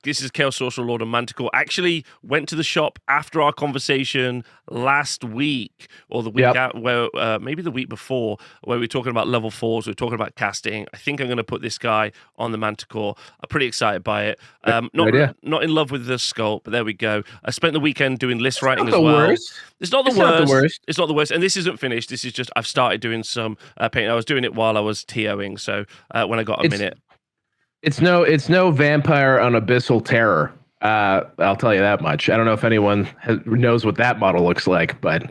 A: This is Chaos Sorcerer Lord and Manticore. Actually went to the shop after our conversation last week or the week out, where maybe the week before, where we were talking about level 4s, we were talking about casting. I think I'm going to put this guy on the Manticore. I'm pretty excited by it. Not in love with the sculpt, but there we go. I spent the weekend doing list writing as well. It's not the worst. It's not the worst. And this isn't finished. This is just I've started doing some painting. I was doing it while I was TOing. So when I got a minute.
B: It's no Vampire on Abyssal Terror. I'll tell you that much. I don't know if anyone knows what that model looks like, but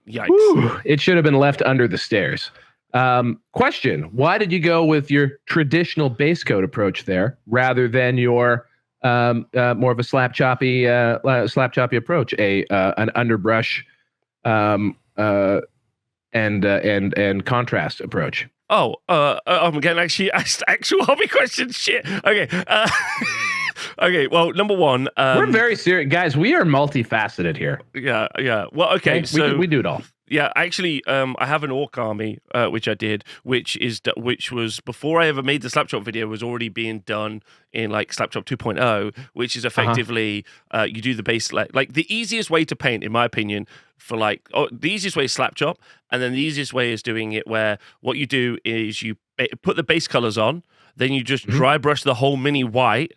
A: yikes.
B: It should have been left under the stairs. Question: why did you go with your traditional base coat approach there rather than your more of a slap choppy approach, an underbrush and contrast approach?
A: I'm getting actually asked actual hobby questions. Shit. Okay. Okay. Well, number one,
B: we're very serious, guys. We are multifaceted here.
A: Yeah. Well, okay. So
B: we do it all.
A: Yeah, actually, I have an orc army, which I did, which was before I ever made the Slapshot video, was already being done in like Slapshot 2.0, which is effectively you do the base like the easiest way to paint, in my opinion, for the easiest way is Slapshot, and then the easiest way is doing it where what you do is you put the base colors on, then you just dry brush the whole mini white,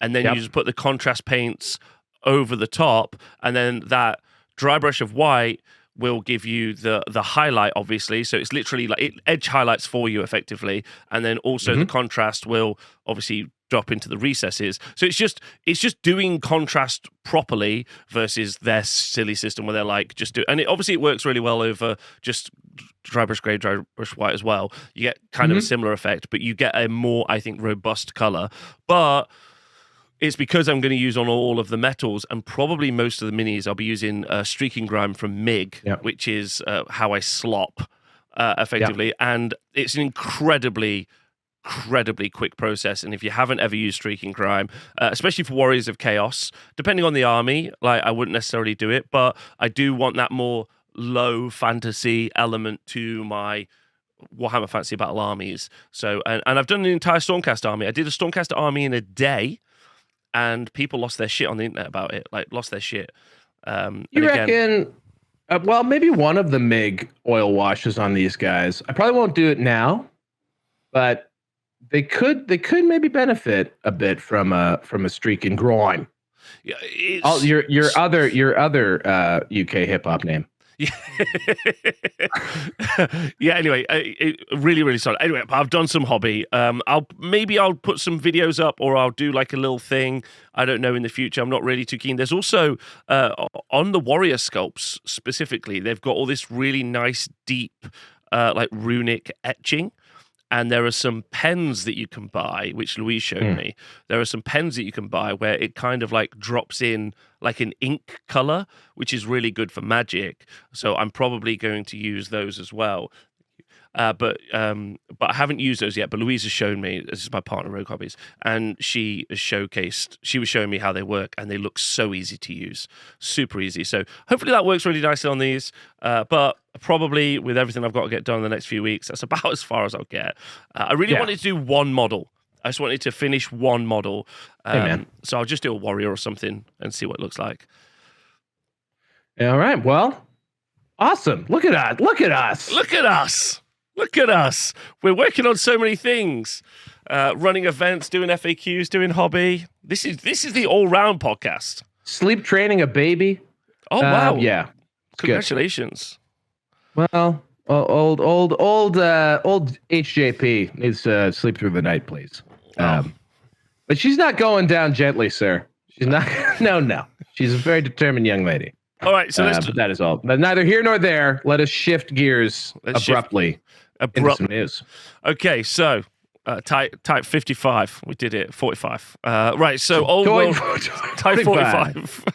A: and then you just put the contrast paints over the top, and then that dry brush of white will give you the highlight, obviously. So it's literally like it edge highlights for you effectively, and then also the contrast will obviously drop into the recesses. So it's just doing contrast properly versus their silly system where they're like just do, and obviously it works really well over just dry brush gray, dry brush white as well. You get kind of a similar effect, but you get a more, I think, robust color. But it's because I'm going to use on all of the metals and probably most of the minis. I'll be using Streaking Grime from MIG, which is how I slop effectively. And it's an incredibly quick process. And if you haven't ever used Streaking Grime, especially for Warriors of Chaos, depending on the army, like I wouldn't necessarily do it, but I do want that more low fantasy element to my Warhammer Fantasy Battle armies. So, and I've done an entire Stormcast army. I did a Stormcast army in a day. And people lost their shit on the internet about it, like lost their shit.
B: You reckon? Well, maybe one of the MIG oil washes on these guys. I probably won't do it now, but they could maybe benefit a bit from a Streaking Grime.
A: Yeah,
B: your other UK hip hop name.
A: Yeah. Anyway, really sorry. Anyway, I've done some hobby. I'll put some videos up, or I'll do like a little thing. I don't know in the future. I'm not really too keen. There's also on the warrior sculpts specifically, they've got all this really nice deep like runic etching. And there are some pens that you can buy, which Louise showed me. There are some pens that you can buy where it kind of like drops in like an ink color, which is really good for Magic. So I'm probably going to use those as well. But I haven't used those yet. But Louise has shown me. This is my partner, Rogue Hobbies, and she was showing me how they work, and they look so easy to use, super easy. So hopefully that works really nicely on these. But probably with everything I've got to get done in the next few weeks, that's about as far as I'll get. I really wanted to do one model. I just wanted to finish one model. So I'll just do a warrior or something and see what it looks like.
B: All right. Well, awesome. Look at us. Look at us.
A: Look at us. Look at us. We're working on so many things. Running events, doing FAQs, doing hobby. This is the all-round podcast.
B: Sleep training a baby.
A: Oh, wow.
B: Yeah.
A: Congratulations.
B: Good. Well, old HJP needs to sleep through the night, please. But she's not going down gently, sir. She's not. No. She's a very determined young lady.
A: All right, so
B: but that is all. But neither here nor there. Let us shift gears abruptly. Into some news.
A: Okay, so type 55. We did it. 45. Right. So Old World type 45.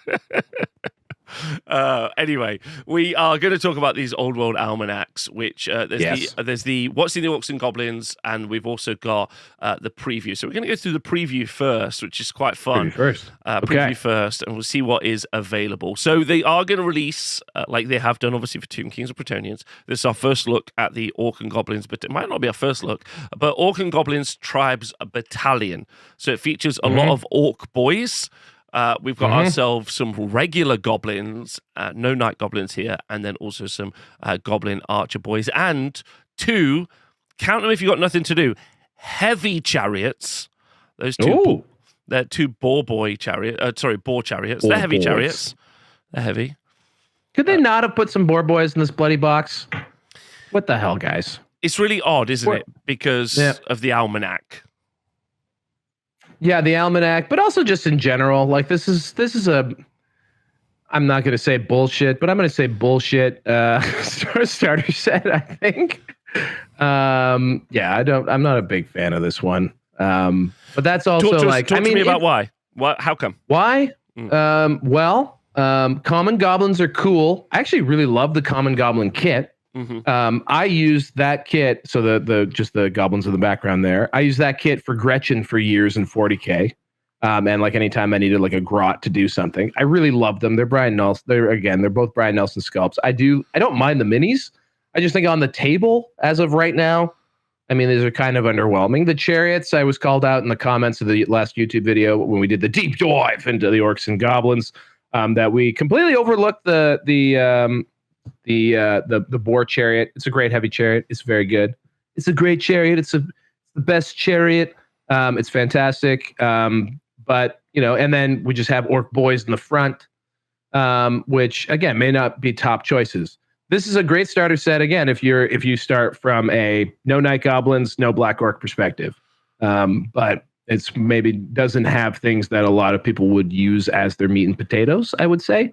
A: Anyway, we are going to talk about these Old World Almanacs, which there's the What's in the Orcs and Goblins, and we've also got the preview. So we're going to go through the preview first, which is quite fun. Preview first, and we'll see what is available. So they are going to release, like they have done, obviously, for Tomb Kings and Bretonnians. This is our first look at the Orc and Goblins, but it might not be our first look, but Orc and Goblins Tribes Battalion. So it features a lot of Orc boys. We've got ourselves some regular goblins, no night goblins here, and then also some goblin archer boys, and two, count them if you've got nothing to do, heavy chariots. Those two, they're two boar chariots. They're heavy chariots. They're heavy.
B: Could they not have put some boar boys in this bloody box? What the hell, guys? It's
A: really odd, isn't it? Because of the almanac.
B: Yeah, the almanac, but also just in general. Like this is I'm not going to say bullshit, but I'm going to say bullshit starter set, I think. I'm not a big fan of this one. But that's also
A: talk to me about why. How come?
B: Why? Common goblins are cool. I actually really love the common goblin kit. I used that kit. So the just the goblins in the background there. I used that kit for Gretchen for years in 40K. And like anytime I needed like a grot to do something, I really love them. They're Brian Nelson. They're both Brian Nelson sculpts. I don't mind the minis. I just think on the table as of right now, I mean, these are kind of underwhelming. The chariots, I was called out in the comments of the last YouTube video when we did the deep dive into the Orcs and Goblins, that we completely overlooked the boar chariot. It's a great heavy chariot. It's very good. It's a great chariot. It's the best chariot. It's fantastic. But and then we just have orc boys in the front, which again may not be top choices. This is a great starter set again if you start from a no night goblins, no black orc perspective. But it's maybe doesn't have things that a lot of people would use as their meat and potatoes, I would say.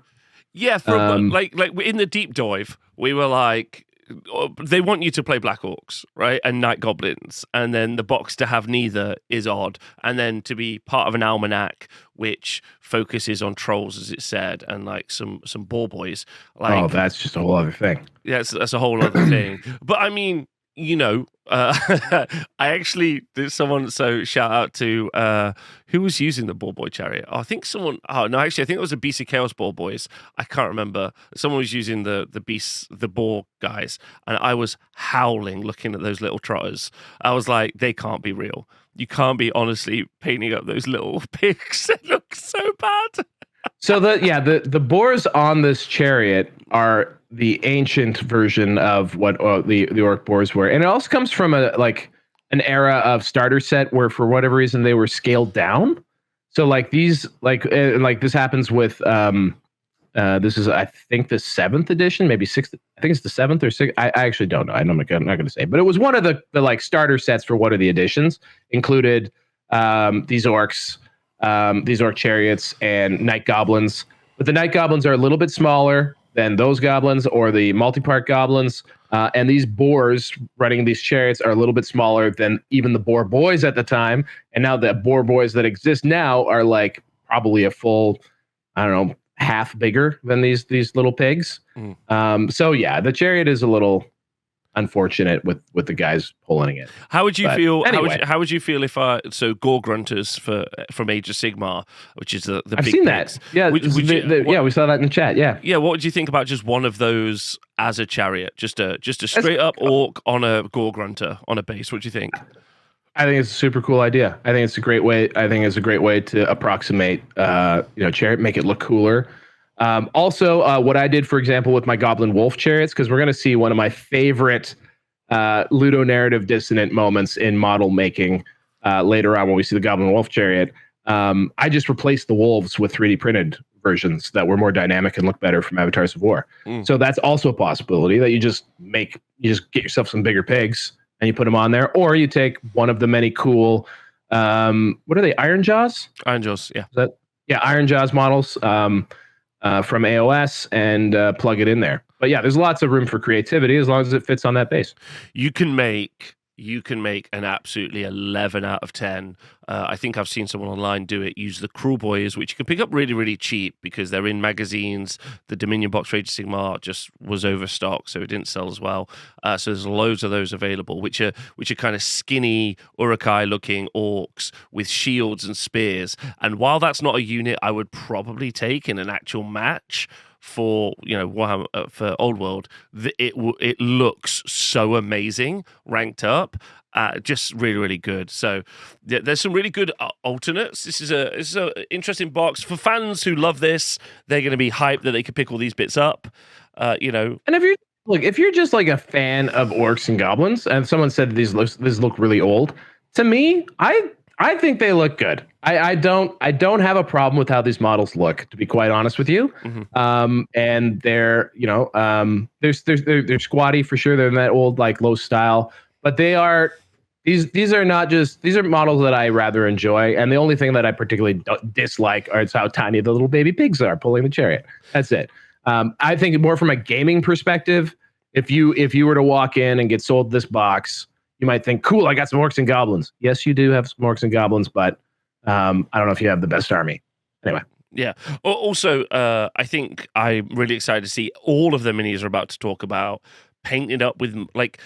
A: Yeah, like in the deep dive, we were like, they want you to play Black Orcs, right, and Night Goblins, and then the box to have neither is odd, and then to be part of an almanac which focuses on trolls, as it said, and like some boar boys. Like,
B: that's just a whole other thing.
A: Yeah, that's a whole other thing. But I mean, I actually did someone. So shout out to who was using the Boar Boy chariot. I think someone. Oh no, actually, I think it was the BC Chaos Boar Boys. I can't remember. Someone was using the boar guys, and I was howling looking at those little trotters. I was like, they can't be real. You can't be honestly painting up those little pigs. They look so bad.
B: So the boars on this chariot are the ancient version of what the orc boars were, and it also comes from an era of starter set where for whatever reason they were scaled down. So like these this happens with this is I think the 7th edition, maybe 6th. I think it's the 7th or 6th. I actually don't know. I'm not going to say, but it was one of the like starter sets for what are the editions included these orcs. These orc chariots and night goblins, but the night goblins are a little bit smaller than those goblins or the multi-part goblins, and these boars running these chariots are a little bit smaller than even the boar boys at the time. And now the boar boys that exist now are like probably a full, I don't know, half bigger than these little pigs. So yeah, the chariot is a little unfortunate with the guys pulling it.
A: How would you feel?
B: Anyway.
A: How would you feel if gore grunters from Age of Sigmar, which is the
B: I've
A: big
B: seen
A: pigs.
B: that. Yeah, we saw that in the chat. Yeah.
A: What would you think about just one of those as a chariot, just a straight up orc on a gore grunter on a base? What do you think?
B: I think it's a super cool idea. I think it's a great way. To approximate, chariot, make it look cooler. Also, what I did, for example, with my Goblin Wolf chariots, because we're going to see one of my favorite ludonarrative dissonant moments in model making later on when we see the Goblin Wolf chariot. I just replaced the wolves with 3D printed versions that were more dynamic and look better from Avatars of War. So that's also a possibility that you just get yourself some bigger pigs and you put them on there, or you take one of the many cool, what are they? Iron Jaws?
A: Iron Jaws, yeah.
B: Iron Jaws models. From AOS and plug it in there. But yeah, there's lots of room for creativity as long as it fits on that base.
A: You can make an absolutely 11 out of 10. I think I've seen someone online do it. Use the Cruel Boys, which you can pick up really, really cheap because they're in magazines. The Dominion box for Age of Sigmar just was overstocked, so it didn't sell as well. So there's loads of those available, which are kind of skinny Uruk-hai-looking orcs with shields and spears. And while that's not a unit I would probably take in an actual match for Warhammer, for Old World, it looks so amazing ranked up. Just really, really good. So there's some really good alternates. This is a interesting box for fans who love this. They're going to be hyped that they could pick all these bits up. And
B: if you're just like a fan of Orcs and Goblins, and someone said these look really old, to me, I think they look good. I don't have a problem with how these models look, to be quite honest with you. And they're they're squatty for sure. They're in that old like low style. But these are models that I rather enjoy, and the only thing that I particularly dislike is how tiny the little baby pigs are pulling the chariot. That's it. I think more from a gaming perspective, if you were to walk in and get sold this box, you might think, cool, I got some Orcs and Goblins. Yes, you do have some Orcs and Goblins, but I don't know if you have the best army. Anyway.
A: Yeah. Also, I think I'm really excited to see all of the minis we're about to talk about painted up with like.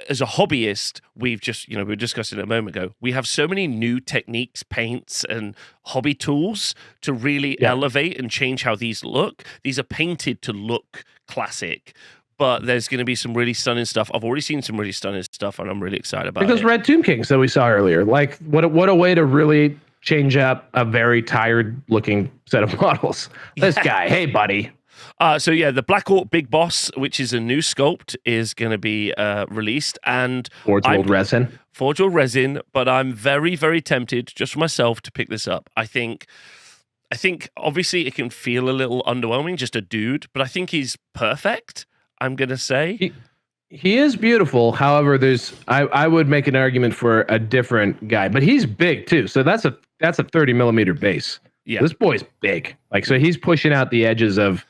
A: As a hobbyist, we were discussing it a moment ago. We have so many new techniques, paints, and hobby tools to really elevate and change how these look. These are painted to look classic, but there's going to be some really stunning stuff. I've already seen some really stunning stuff, and I'm really excited about it.
B: Those Red Tomb Kings that we saw earlier, like what a way to really change up a very tired looking set of models. This guy, hey buddy.
A: The Black Orc Big Boss, which is a new sculpt, is going to be released, and
B: Forge World Resin.
A: But I'm very, very tempted, just for myself, to pick this up. I think obviously it can feel a little underwhelming, just a dude, but I think he's perfect. I'm gonna say
B: he is beautiful. However, I would make an argument for a different guy, but he's big too. So that's a 30 millimeter base. Yeah, this boy's big. Like, so he's pushing out the edges of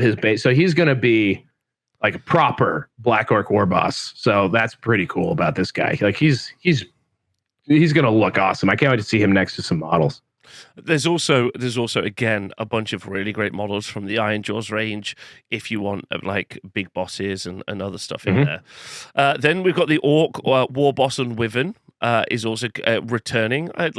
B: his base. So he's going to be like a proper Black Orc war boss. So that's pretty cool about this guy. Like he's going to look awesome. I can't wait to see him next to some models.
A: There's also again a bunch of really great models from the Iron Jaws range if you want like big bosses and other stuff in there. Then we've got the Orc war boss and Wyvern. Is also returning. I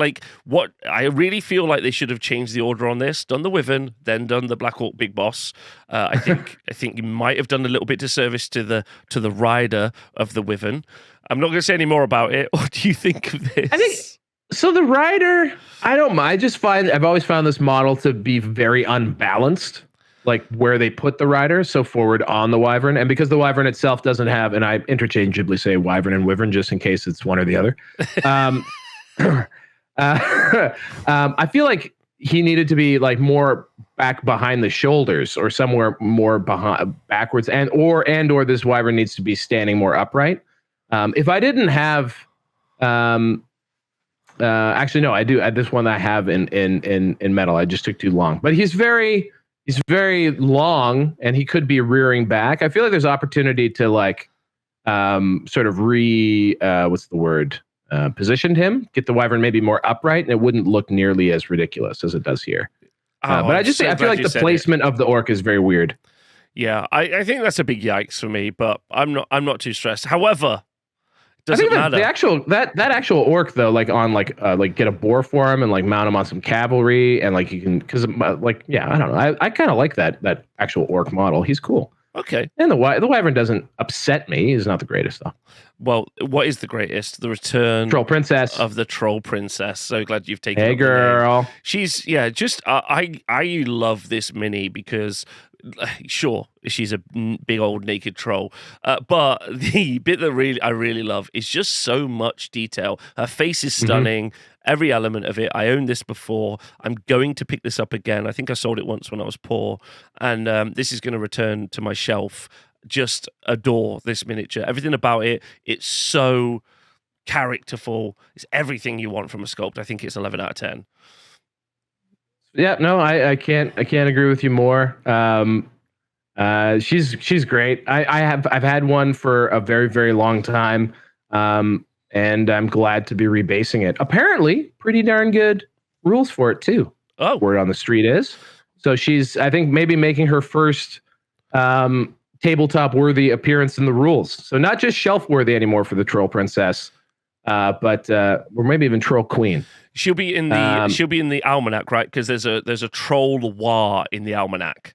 A: really feel like they should have changed the order on this. Done the Wyvern, then done the Black Orc Big Boss. I think you might have done a little bit disservice to the rider of the Wyvern. I'm not going to say any more about it. What do you think of this?
B: I think so. The rider, I don't mind. I've always found this model to be very unbalanced. Like where they put the rider so forward on the Wyvern, and because the Wyvern itself doesn't have, and I interchangeably say Wyvern and Wyvern just in case it's one or the other. I feel like he needed to be like more back behind the shoulders or somewhere more backwards, and or this Wyvern needs to be standing more upright. If I didn't have, actually no, I do. This one I have in metal. I just took too long, but he's very long and he could be rearing back. I feel like there's opportunity to like sort of positioned him, get the Wyvern maybe more upright, and it wouldn't look nearly as ridiculous as it does here. But I feel like the placement of the Orc is very weird.
A: Yeah, I think that's a big yikes for me, but I'm not too stressed. However, doesn't matter.
B: The actual Orc though, like on like get a boar for him and like mount him on some cavalry and like you can I don't know. I kind of like that actual Orc model. He's cool.
A: Okay.
B: And the Wyvern doesn't upset me. He's not the greatest though.
A: Well, what is the greatest? The return
B: Troll Princess
A: of the Troll Princess. So glad you've taken.
B: Hey girl.
A: She's just I love this mini because. Sure, she's a big old naked troll, but the bit that I really love is just so much detail. Her face is stunning, every element of it. I owned this before. I'm going to pick this up again. I think I sold it once when I was poor, and this is going to return to my shelf. Just adore this miniature. Everything about it. It's so characterful. It's everything you want from a sculpt. I think it's 11 out of 10.
B: Yeah, no, I can't agree with you more. She's great. I've had one for a very, very long time. And I'm glad to be rebasing it. Apparently, pretty darn good rules for it too.
A: Oh,
B: word on the street is. So she's, I think, maybe making her first tabletop worthy appearance in the rules. So not just shelf worthy anymore for the Troll Princess, but or maybe even Troll Queen.
A: She'll be in the Almanac, right? Because there's a troll war in the Almanac.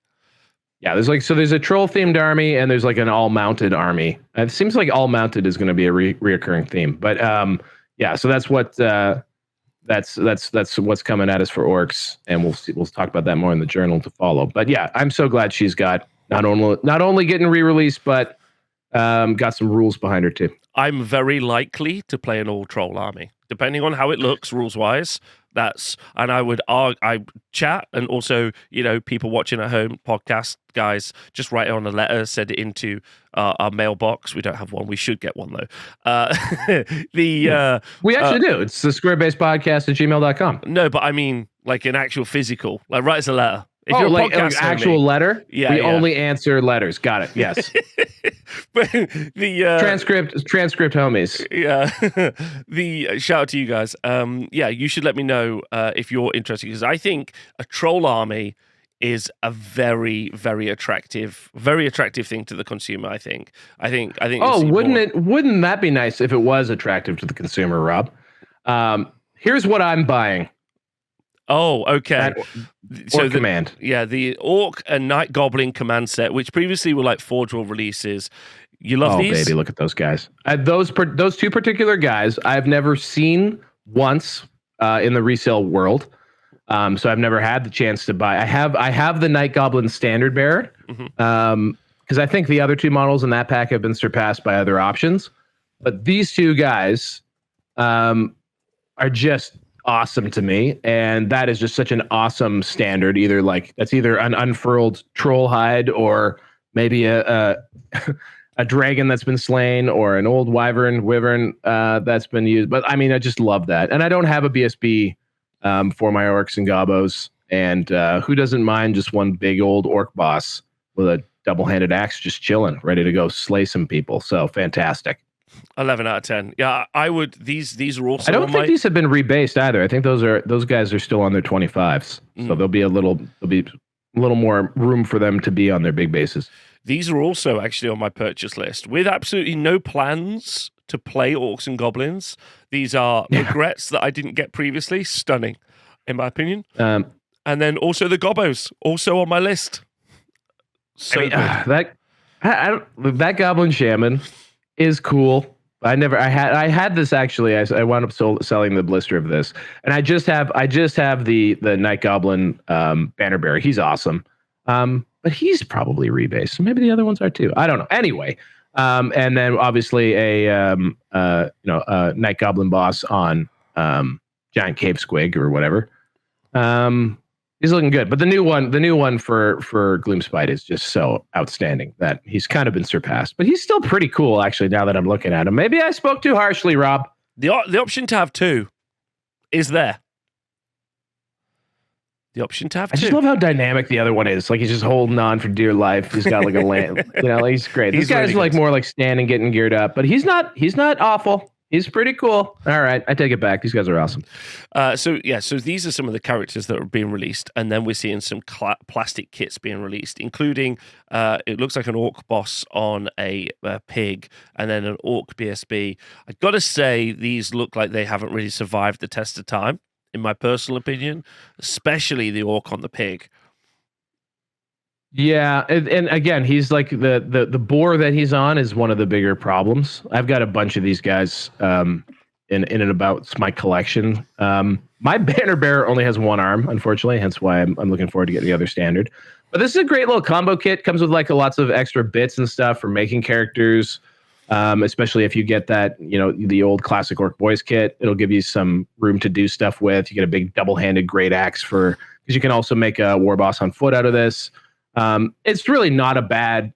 B: Yeah, there's a troll themed army and there's like an all mounted army. It seems like all mounted is going to be a reoccurring theme. But yeah, so that's what that's what's coming at us for Orcs, and we'll talk about that more in the journal to follow. But yeah, I'm so glad she's got not only getting re-released, but got some rules behind her too.
A: I'm very likely to play an all troll army, depending on how it looks rules wise. I chat, and also, people watching at home, podcast guys, just write it on a letter, send it into our mailbox. We don't have one. We should get one though. We
B: actually do. It's the squarebasedpodcast@gmail.com.
A: No, but I mean like an actual physical, like write us a letter. If you're
B: like an actual letter? Yeah, we only answer letters. Got it. Yes.
A: But the
B: transcript homies.
A: Yeah. The shout out to you guys. Yeah, you should let me know if you're interested, because I think a troll army is a very, very attractive thing to the consumer. I think.
B: Oh, wouldn't that be nice if it was attractive to the consumer, Rob? Here's what I'm buying.
A: Oh, okay.
B: So command.
A: The Orc and Night Goblin command set, which previously were like Forge World releases. You love these?
B: Oh, baby, look at those guys. Those two particular guys I've never seen once in the resale world. So I've never had the chance to buy. I have the Night Goblin Standard Bearer, because I think the other two models in that pack have been surpassed by other options. But these two guys are just awesome to me, and that is just such an awesome standard. That's either an unfurled troll hide, or maybe a dragon that's been slain, or an old wyvern that's been used. But I mean, I just love that, and I don't have a BSB. For my orcs and gobbos, and who doesn't mind just one big old orc boss with a double-handed axe just chilling, ready to go slay some people? So fantastic.
A: 11 out of 10. Yeah, I would. These are also.
B: I don't think these have been rebased either. I think those guys are still on their 25s, so there'll be a little more room for them to be on their big bases.
A: These are also actually on my purchase list with absolutely no plans to play Orcs and Goblins. These are regrets that I didn't get previously. Stunning, in my opinion. And then also the Gobbos, also on my list. So
B: that Goblin Shaman is cool. I had this actually. I wound up selling the blister of this, and I just have the Night Goblin Banner Bearer. He's awesome, but he's probably rebased. So maybe the other ones are too. I don't know. Anyway. And then obviously a Night Goblin boss on Giant Cave Squig or whatever. He's looking good, but the new one for Gloomspite is just so outstanding that he's kind of been surpassed. But he's still pretty cool, actually. Now that I'm looking at him, maybe I spoke too harshly, Rob.
A: The option to have two is there. The option to have two.
B: I just love how dynamic the other one is. Like, he's just holding on for dear life. He's got like a lamp. He's great. This guy's really more like standing, getting geared up, but he's not awful. He's pretty cool. All right, I take it back. These guys are awesome.
A: So these are some of the characters that are being released, and then we're seeing some plastic kits being released, including it looks like an orc boss on a pig, and then an orc BSB. I got to say, these look like they haven't really survived the test of time, in my personal opinion, especially the orc on the pig.
B: Yeah, and again, he's like the boar that he's on is one of the bigger problems. I've got a bunch of these guys in and about my collection. My Banner Bearer only has one arm, unfortunately, hence why I'm looking forward to getting the other standard. But this is a great little combo kit. Comes with like lots of extra bits and stuff for making characters. Especially if you get that, the old classic Orc Boys kit, it'll give you some room to do stuff with. You get a big double-handed great axe because you can also make a war boss on foot out of this. It's really not a bad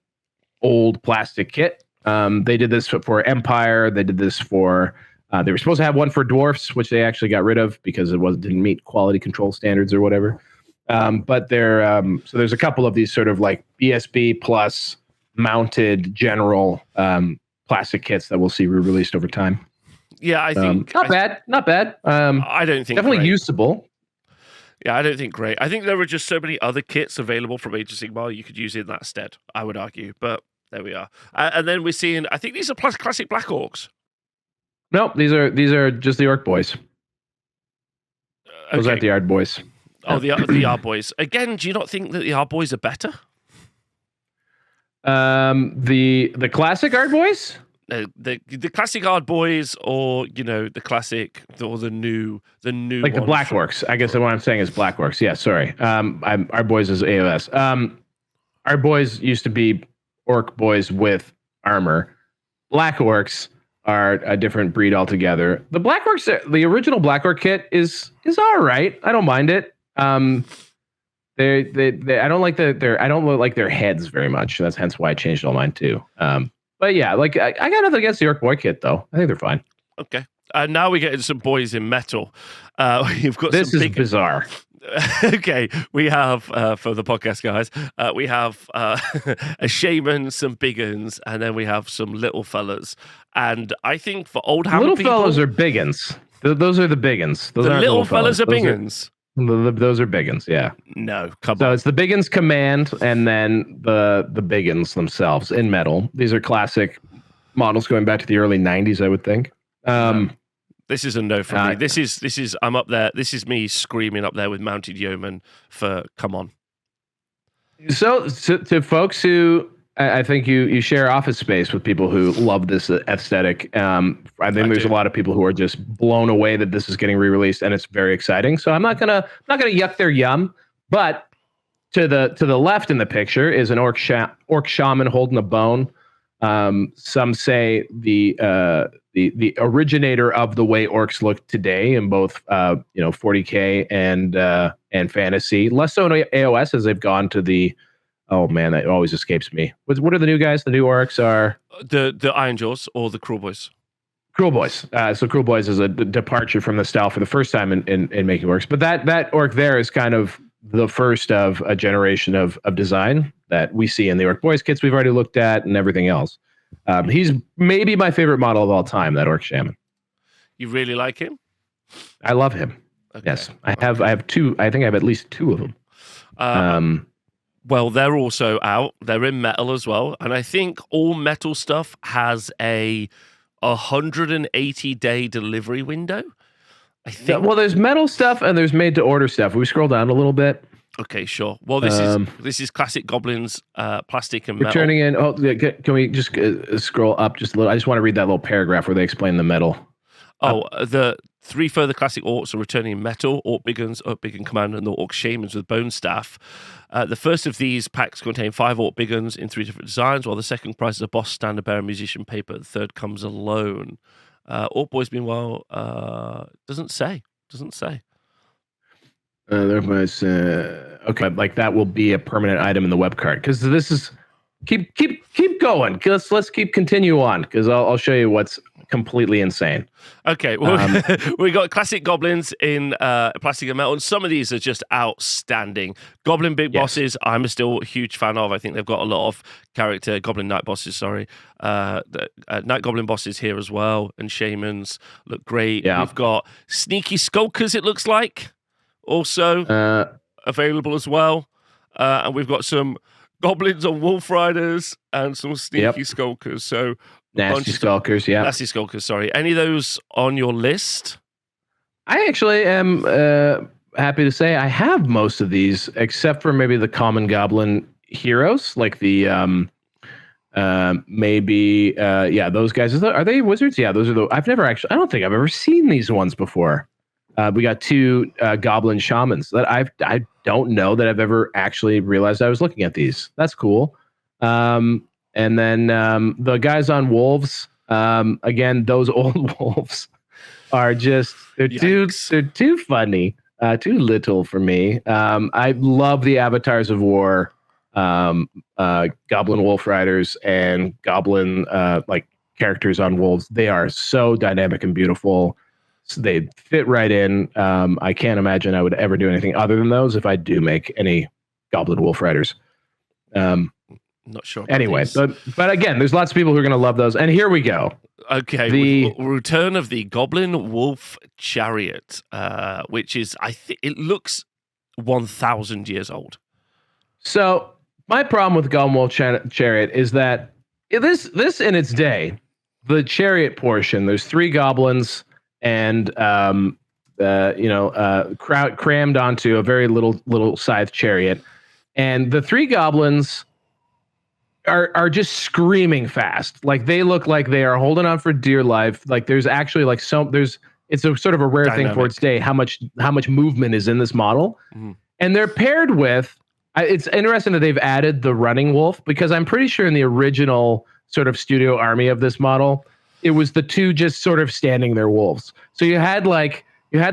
B: old plastic kit. They did this for Empire. They did this for. They were supposed to have one for dwarfs, which they actually got rid of because it didn't meet quality control standards or whatever. But so there's a couple of these sort of like BSB plus mounted general plastic kits that we'll see re-released over time.
A: Yeah, I think
B: not bad.
A: I don't think
B: definitely usable.
A: Yeah, I don't think great. I think there are just so many other kits available from Age of Sigmar you could use in that stead, I would argue. But there we are. And then we're seeing, I think these are classic Black Orcs.
B: Nope, these are just the Orc Boys. Those aren't the Ard Boys.
A: Oh, the Ard Boys. Again, do you not think that the Ard Boys are better?
B: The classic Ard Boys?
A: The classic Ard Boys, or the classic, or the new
B: like the Black Orcs. I guess what I'm saying is Black Orcs. Yeah, sorry. Ard Boys is AOS. Ard Boys used to be Orc Boys with armor. Black Orcs are a different breed altogether. The Black Orcs, the original Black Orc kit is all right. I don't mind it. They I don't like I don't like their heads very much. That's hence why I changed all mine too. But yeah, like I got nothing against the Orc Boy kit though. I think they're fine.
A: Okay. Now we get into some boys in metal. You've got
B: this is bizarre.
A: Okay, we have for the podcast guys, we have a shaman, some big uns, and then we have some little fellas. And I think for old Hammer
B: little
A: people,
B: fellas are big uns. Those are the big uns. Those
A: the
B: aren't
A: little fellas are big uns.
B: Those are biggins, yeah.
A: No, come
B: so
A: on.
B: It's the biggins command, and then the biggins themselves in metal. These are classic models going back to the early '90s, I would think.
A: No. This is a no from me. This is I'm up there. This is me screaming up there with mounted yeomen for come on.
B: So to folks who I think you share office space with people who love this aesthetic. I think there's a lot of people who are just blown away that this is getting re-released, and it's very exciting. So I'm not gonna yuck their yum. But to the left in the picture is an orc shaman holding a bone. Some say the originator of the way orcs look today in both 40K and fantasy. Less so in AOS as they've gone to the. Oh man, that always escapes me. What are the new guys? The new orcs are
A: the Iron Jaws or the Cruel Boys.
B: Cruel Boys. So Cruel Boys is a departure from the style for the first time in making orcs. But that orc there is kind of the first of a generation of design that we see in the Orc Boys kits we've already looked at and everything else. He's maybe my favorite model of all time, that Orc Shaman.
A: You really like him?
B: I love him. Okay. Yes. I have two. I think I have at least two of them.
A: Well, they're also out. They're in metal as well. And I think all metal stuff has a 180-day delivery window. I think.
B: Yeah, well, there's metal stuff and there's made to order stuff. We scroll down a little bit.
A: Okay, sure. Well, this is classic Goblins, plastic and metal.
B: Turning in. Oh, can we just scroll up just a little? I just want to read that little paragraph where they explain the metal.
A: The 3 further classic orcs are returning in metal: Orc Biggins, Orc Biggin Command, and the Orc Shamans with Bone Staff. The first of these packs contain 5 Orc Biggins in 3 different designs, while the second comprises a boss, standard bearer, musician paper. The third comes alone. Orc Boys, meanwhile, doesn't say.
B: Okay, like that will be a permanent item in the web cart because this is keep going. Let's continue on because I'll show you what's completely insane.
A: Okay, well, we got classic goblins in plastic and metal, and some of these are just outstanding. Goblin big bosses, I'm still a huge fan of. I think they've got a lot of character. Goblin night bosses, sorry. Night goblin bosses here as well, and shamans look great.
B: Yeah.
A: We've got sneaky skulkers, it looks like, also available as well. And we've got some goblins on wolf riders and some sneaky skulkers. So
B: nasty skulkers,
A: Nasty skulkers, sorry. Any of those on your list?
B: I actually am happy to say I have most of these, except for maybe the common goblin heroes, like the those guys. Are they wizards? Yeah, those are the. I don't think I've ever seen these ones before. We got 2 goblin shamans that I don't know that I've ever actually realized I was looking at these. That's cool. And then the guys on wolves, again, those old wolves are just they're too funny, too little for me. I love the avatars of war, goblin wolf riders and goblin like characters on wolves. They are so dynamic and beautiful. So they fit right in. I can't imagine I would ever do anything other than those if I do make any goblin wolf riders.
A: Not sure.
B: Anyway, but again, there's lots of people who are going to love those. And here we go.
A: Okay, the return of the Goblin Wolf Chariot, which is, I think, it looks 1,000 years old.
B: So my problem with Goblin Wolf Chariot is that this in its day, the chariot portion, there's 3 goblins and crammed onto a very little scythe chariot, and the 3 goblins are just screaming fast. Like they look like they are holding on for dear life. Like there's actually like it's a sort of a rare thing for its day how much movement is in this model. Mm-hmm. And they're paired with. It's interesting that they've added the running wolf because I'm pretty sure in the original sort of studio army of this model, it was the 2 just sort of standing there wolves. So you had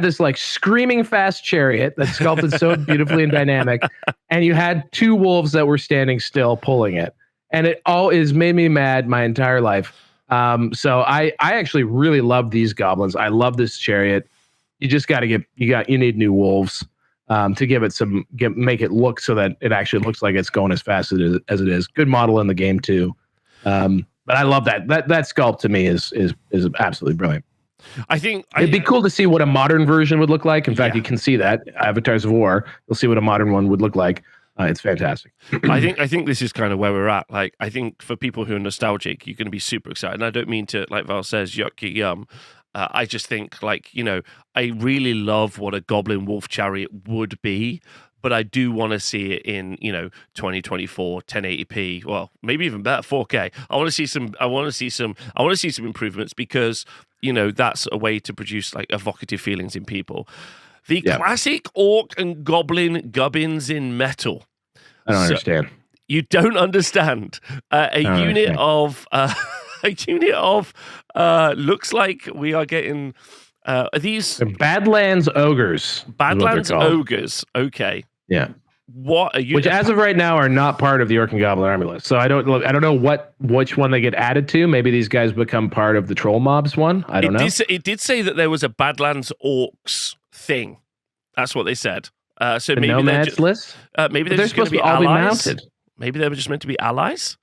B: this like screaming fast chariot that's sculpted so beautifully and dynamic, and you had 2 wolves that were standing still pulling it, and it all is made me mad my entire life. So I actually really love these goblins. I love this chariot. You just got to you need new wolves to give it make it look so that it actually looks like it's going as fast as it is. Good model in the game too. But I love that sculpt to me is absolutely brilliant.
A: I think
B: it'd be cool to see what a modern version would look like. In fact, you can see that Avatars of War. You'll see what a modern one would look like. It's fantastic.
A: I think this is kind of where we're at. Like, I think for people who are nostalgic, you're going to be super excited. And I don't mean to, like Val says, yuck yum. I just think, like, I really love what a Goblin Wolf Chariot would be, but I do want to see it in 2024 1080p. Well, maybe even better 4K. I want to see some improvements, because that's a way to produce like evocative feelings in people. The classic Orc and Goblin gubbins in metal.
B: I don't understand.
A: You don't understand. A unit of looks like we are getting these
B: Badlands Ogres.
A: Badlands Ogres. Okay.
B: Yeah.
A: What are you?
B: Which, as of right now, are not part of the Orc and Goblin army list. So I don't know which one they get added to. Maybe these guys become part of the Troll Mobs one. I don't know.
A: It did say that there was a Badlands Orcs thing. That's what they said. So
B: the
A: maybe
B: Nomads list.
A: Maybe they're just
B: supposed to
A: all
B: be mounted.
A: Maybe they were just meant to be allies.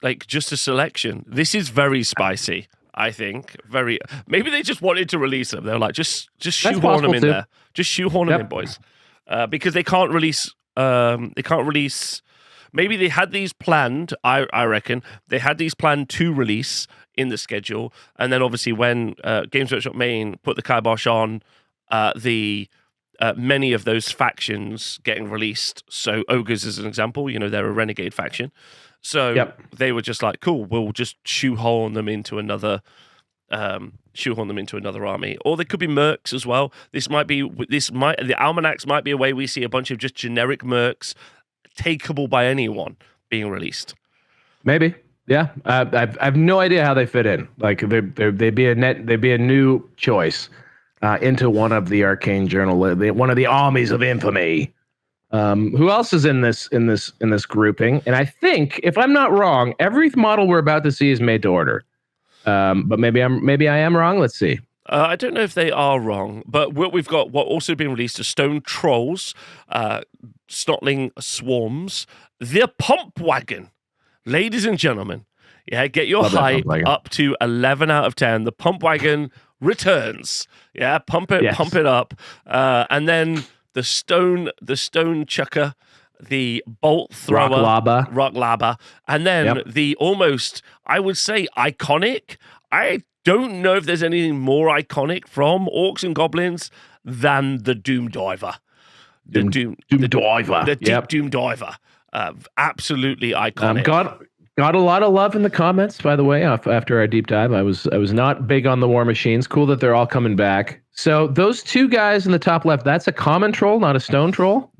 A: Like, just a selection. This is very spicy. I think maybe they just wanted to release them. They're like, just shoehorn them in there. Just shoehorn them in, boys. Because they can't release. Maybe they had these planned. I reckon they had these planned to release in the schedule, and then obviously when Games Workshop Maine put the kibosh on the many of those factions getting released. So Ogres, as an example, they're a renegade faction. So they were just like, cool, we'll just shoehorn them into another army. Or they could be mercs as well. The almanacs might be a way we see a bunch of just generic mercs takeable by anyone being released.
B: Maybe. Yeah. I have no idea how they fit in. Like they'd be a new choice into one of the Arcane Journal, one of the armies of infamy. Who else is in this grouping? And I think, if I'm not wrong, every model we're about to see is made to order. But maybe I am wrong. Let's see.
A: I don't know if they are wrong, but what we've got, what also been released, are Stone Trolls, Snotling Swarms, the Pump Wagon. Ladies and gentlemen, get your height up to 11 out of 10. The Pump Wagon returns. Pump it up. And then the stone chucker, the bolt thrower, rock lava, and then the almost, I would say, iconic. I don't know if there's anything more iconic from Orcs and Goblins than the Doom Diver. The Doom Diver. The deep Doom Diver. Absolutely iconic.
B: Got a lot of love in the comments, by the way, after our deep dive. I was not big on the War Machines. Cool that they're all coming back. So those two guys in the top left, that's a common troll, not a stone troll?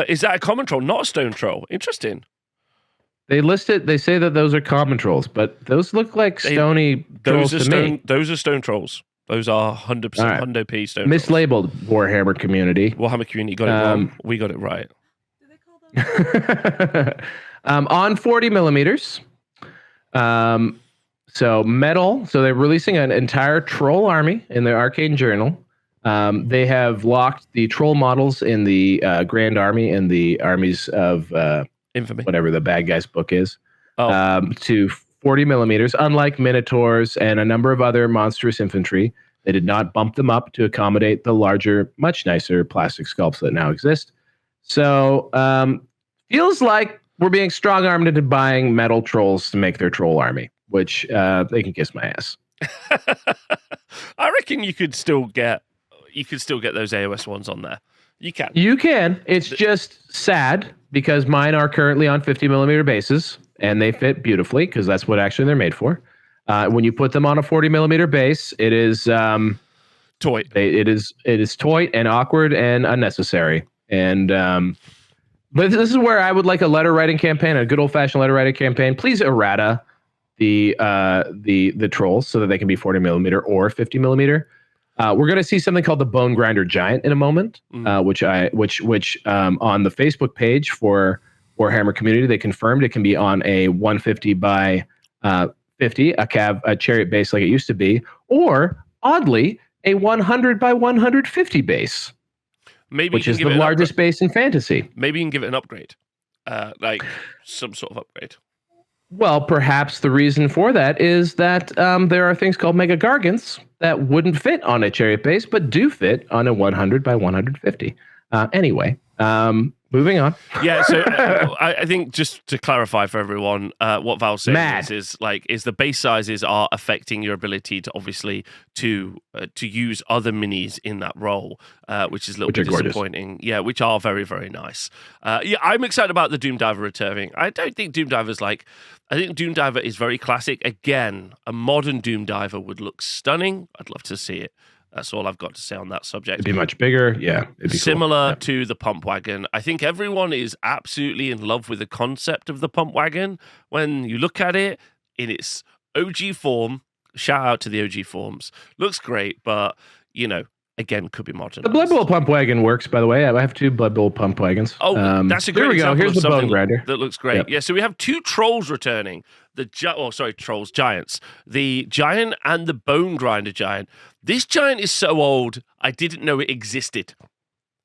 A: Is that a common troll, not a stone troll? Interesting.
B: They say that those are common trolls, but those look like stony trolls to me.
A: Those are stone trolls. Those are 100% Hundo P stone
B: mislabeled
A: trolls.
B: Warhammer community.
A: Warhammer community got it wrong. We got it right.
C: Do they call them?
B: On 40 millimeters. So metal. So they're releasing an entire troll army in their Arcane Journal. They have locked the troll models in the Grand Army and the Armies of
A: Infamy,
B: whatever the bad guys book is, to 40 millimeters. Unlike Minotaurs and a number of other monstrous infantry, they did not bump them up to accommodate the larger, much nicer plastic sculpts that now exist. So feels like we're being strong-armed into buying metal trolls to make their troll army, which they can kiss my ass.
A: I reckon you could still get those AOS ones on there. You can.
B: You can. It's just sad because mine are currently on 50 millimeter bases and they fit beautifully because that's what actually they're made for. When you put them on a 40 millimeter base, it is
A: toy.
B: It is toy and awkward and unnecessary. And but this is where I would like a letter writing campaign, a good old fashioned letter writing campaign. Please errata the trolls so that they can be 40 millimeter or 50 millimeter. We're going to see something called the Bone Grinder Giant in a moment, which on the Facebook page for Warhammer community, they confirmed it can be on a 150 by 50, a chariot base like it used to be, or oddly, a 100 by 150 base, which is the largest base in fantasy.
A: Maybe you can give it an upgrade, like some sort of upgrade.
B: Well, perhaps the reason for that is that there are things called mega gargants that wouldn't fit on a chariot base, but do fit on a 100 by 150. Anyway, moving on.
A: Yeah, so I think just to clarify for everyone, what Val's saying is the base sizes are affecting your ability to obviously to use other minis in that role, which is a little bit disappointing. Gorgeous. Yeah, which are very, very nice. Yeah, I'm excited about the Doom Diver returning. I don't think Doom Diver's I think Doom Diver is very classic. Again, a modern Doom Diver would look stunning. I'd love to see it. That's all I've got to say on that subject.
B: It'd be much bigger. Yeah. It'd be
A: similar to the pump wagon. I think everyone is absolutely in love with the concept of the pump wagon. When you look at it in its OG form, shout out to the OG forms. Looks great, but, again, could be modern.
B: The Blood Bowl pump wagon works, by the way. I have 2 Blood Bowl pump wagons.
A: Oh, that's a great example.
B: Here's the bone grinder.
A: That looks great. Yep. Yeah, so we have 2 trolls returning. Giants. The giant and the bone grinder giant. This giant is so old, I didn't know it existed.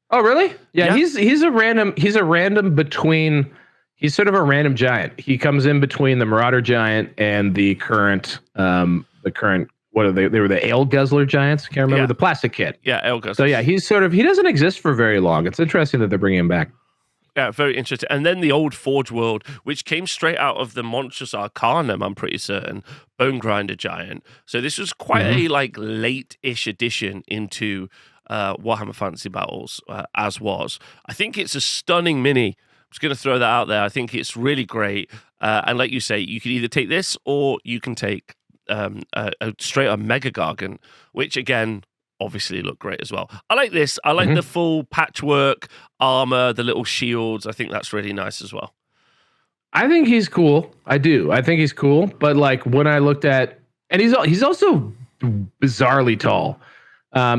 B: Oh, really? Yeah. He's a random between. He's sort of a random giant. He comes in between the Marauder giant and the current. What are they? They were the Ale Guzzler giants. I can't remember the plastic kid.
A: Yeah, Ale Guzzler.
B: So yeah, he doesn't exist for very long. It's interesting that they're bringing him back.
A: Yeah, very interesting. And then the old Forge World, which came straight out of the Monstrous Arcanum, I'm pretty certain, Bone Grinder Giant. So this was quite a late-ish addition into Warhammer Fantasy Battles, as was. I think it's a stunning mini. I'm just going to throw that out there. I think it's really great. And like you say, you can either take this or you can take a straight-up Mega Gargant, which, again, obviously look great as well. I like this. I like the full patchwork armor, the little shields. I think that's really nice as well.
B: I think he's cool. I do. I think he's cool. But when I looked at, and he's also bizarrely tall.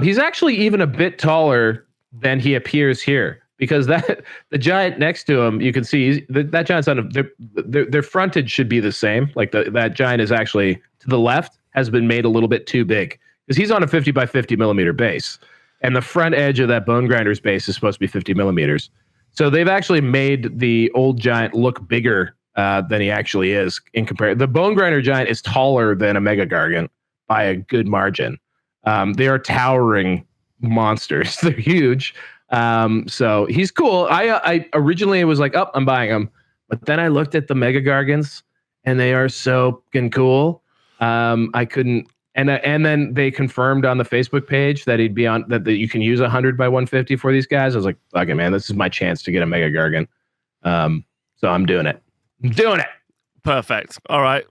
B: He's actually even a bit taller than he appears here, because the giant next to him, you can see that giant's on their frontage should be the same. That giant is actually to the left has been made a little bit too big, because he's on a 50 by 50 millimeter base, and the front edge of that Bone Grinder's base is supposed to be 50 millimeters. So they've actually made the old giant look bigger than he actually is in comparison. The Bone Grinder giant is taller than a Mega Gargant by a good margin. They are towering monsters. They're huge. So he's cool. I originally was like, I'm buying him, but then I looked at the Mega Gargants, and they are so fucking cool. I couldn't. And then they confirmed on the Facebook page that he'd be on that you can use 100 by 150 for these guys. I was like, fuck it, man, this is my chance to get a Mega Gargant. So I'm doing it.
A: Perfect. All right.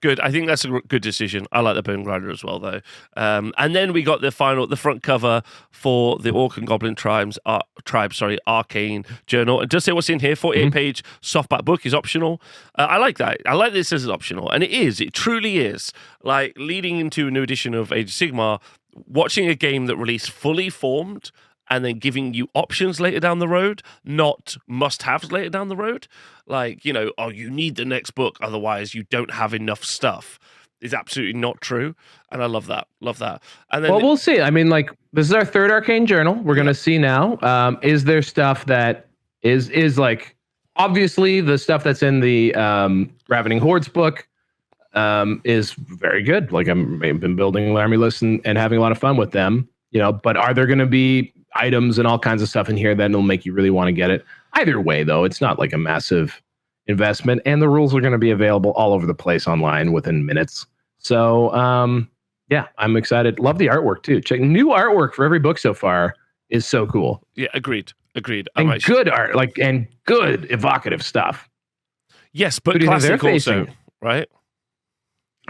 A: Good. I think that's a good decision. I like the Bone Grinder as well, though. And then we got the front cover for the Orc and Goblin Tribes, Arcane Journal. It does say what's in here. 48-page softback book is optional. I like that. I like this as optional. And it is. It truly is. Leading into a new edition of Age of Sigmar, watching a game that released fully formed and then giving you options later down the road, not must-haves later down the road. You need the next book, otherwise you don't have enough stuff, is absolutely not true. And I love that. And then
B: we'll see. I mean, this is our 3rd Arcane Journal. We're going to see now. Is there stuff that is obviously the stuff that's in the Ravening Hordes book is very good. I've been building army lists and having a lot of fun with them, but are there going to be items and all kinds of stuff in here that will make you really want to get it? Either way, though, it's not a massive investment, and the rules are going to be available all over the place online within minutes. So, I'm excited. Love the artwork too. Check new artwork for every book so far is so cool.
A: Yeah, agreed.
B: And good art, and good evocative stuff.
A: Yes, but classic also, right?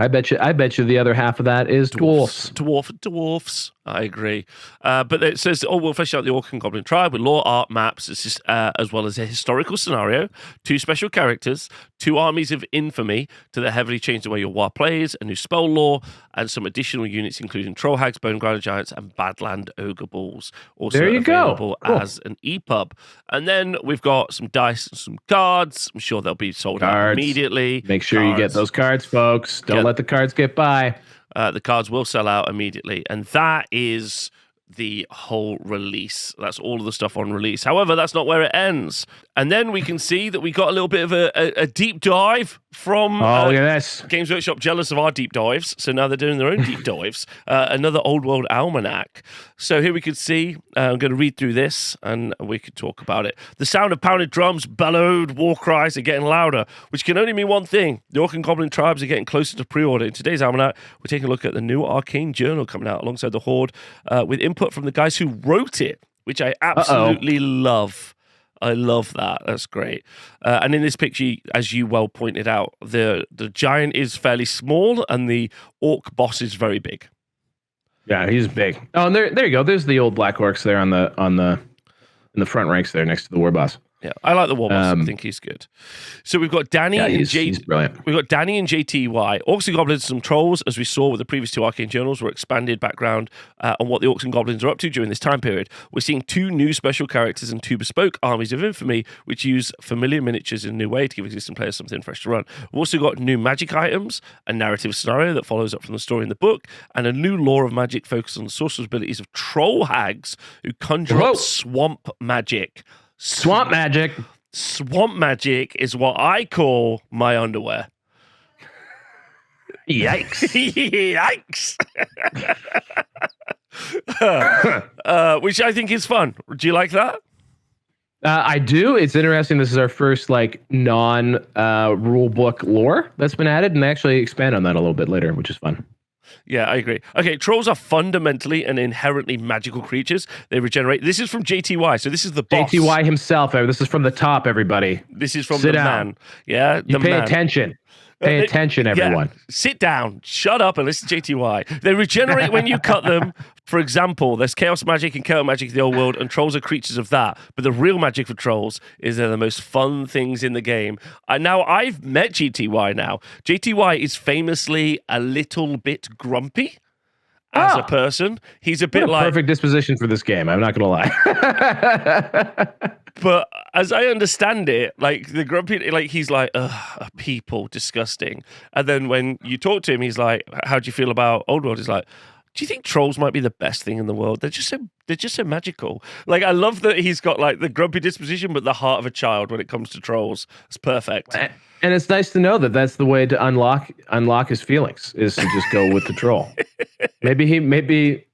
B: I bet you the other half of that is dwarfs.
A: Dwarfs. I agree. But it says, we'll flesh out the Orc and Goblin tribe with lore, art, maps, as well as a historical scenario, 2 special characters, 2 armies of infamy to heavily change the way your war plays, a new spell lore, and some additional units including Trollhags, Bone Grinder Giants, and Badland Ogre Balls. Also
B: there you
A: available
B: go. Cool.
A: as an EPUB. And then we've got some dice and some cards. I'm sure they'll be sold out immediately.
B: Make sure you get those cards, folks. Don't let the cards get by.
A: The cards will sell out immediately, and that is the whole release. That's all of the stuff on release. However, that's not where it ends. And then we can see that we got a little bit of a deep dive from
B: yes.
A: Games Workshop, jealous of our deep dives. So now they're doing their own deep dives. Another Old World Almanac. So here we could see, I'm going to read through this and we could talk about it. The sound of pounded drums, bellowed war cries are getting louder, which can only mean one thing. The Orc and Goblin tribes are getting closer to pre-order. In today's Almanac, we're taking a look at the new Arcane journal coming out alongside the Horde with input from the guys who wrote it, which I absolutely love. I love that. That's great. And in this picture, as you well pointed out, the giant is fairly small and the orc boss is very big.
B: Yeah, he's big. Oh, and there you go. There's the old black orcs there in the front ranks there next to the war boss.
A: Yeah, I like the war boss. I think he's good. So we've got Danny and
B: he's brilliant.
A: We've got Danny and JTY. Orcs and Goblins, some trolls, as we saw with the previous two Arcane journals, were expanded background on what the Orcs and Goblins are up to during this time period. We're seeing 2 new special characters and 2 bespoke armies of infamy, which use familiar miniatures in a new way to give existing players something fresh to run. We've also got new magic items, a narrative scenario that follows up from the story in the book, and a new lore of magic focused on the sorcerer's abilities of troll hags who conjure up swamp magic.
B: Swamp magic.
A: Swamp magic is what I call my underwear.
B: Yikes.
A: Yikes. Which I think is fun. Do you like that?
B: I do. It's interesting. This is our first non rule book lore that's been added, and they actually expand on that a little bit later, which is fun.
A: Yeah, I agree. Okay, trolls are fundamentally and inherently magical creatures. They regenerate. This is from JTY, so this is the boss.
B: JTY himself. This is from the top, everybody.
A: This is from
B: Sit
A: the
B: down.
A: man. Yeah,
B: you pay attention. Pay attention, everyone.
A: Yeah. Sit down, shut up, and listen to JTY. They regenerate when you cut them. For example, there's chaos magic and chaos magic in the old world, and trolls are creatures of that. But the real magic for trolls is they're the most fun things in the game. Now, I've met JTY now. JTY is famously a little bit grumpy as a person. He's a bit
B: perfect disposition for this game. I'm not going to lie.
A: But as I understand it, the grumpy, he's like, ugh, people, disgusting. And then when you talk to him, he's like, how do you feel about Old World? He's like, do you think trolls might be the best thing in the world? They're just so magical. I love that he's got the grumpy disposition, but the heart of a child when it comes to trolls. It's perfect.
B: And it's nice to know that that's the way to unlock his feelings, is to just go with the troll. Maybe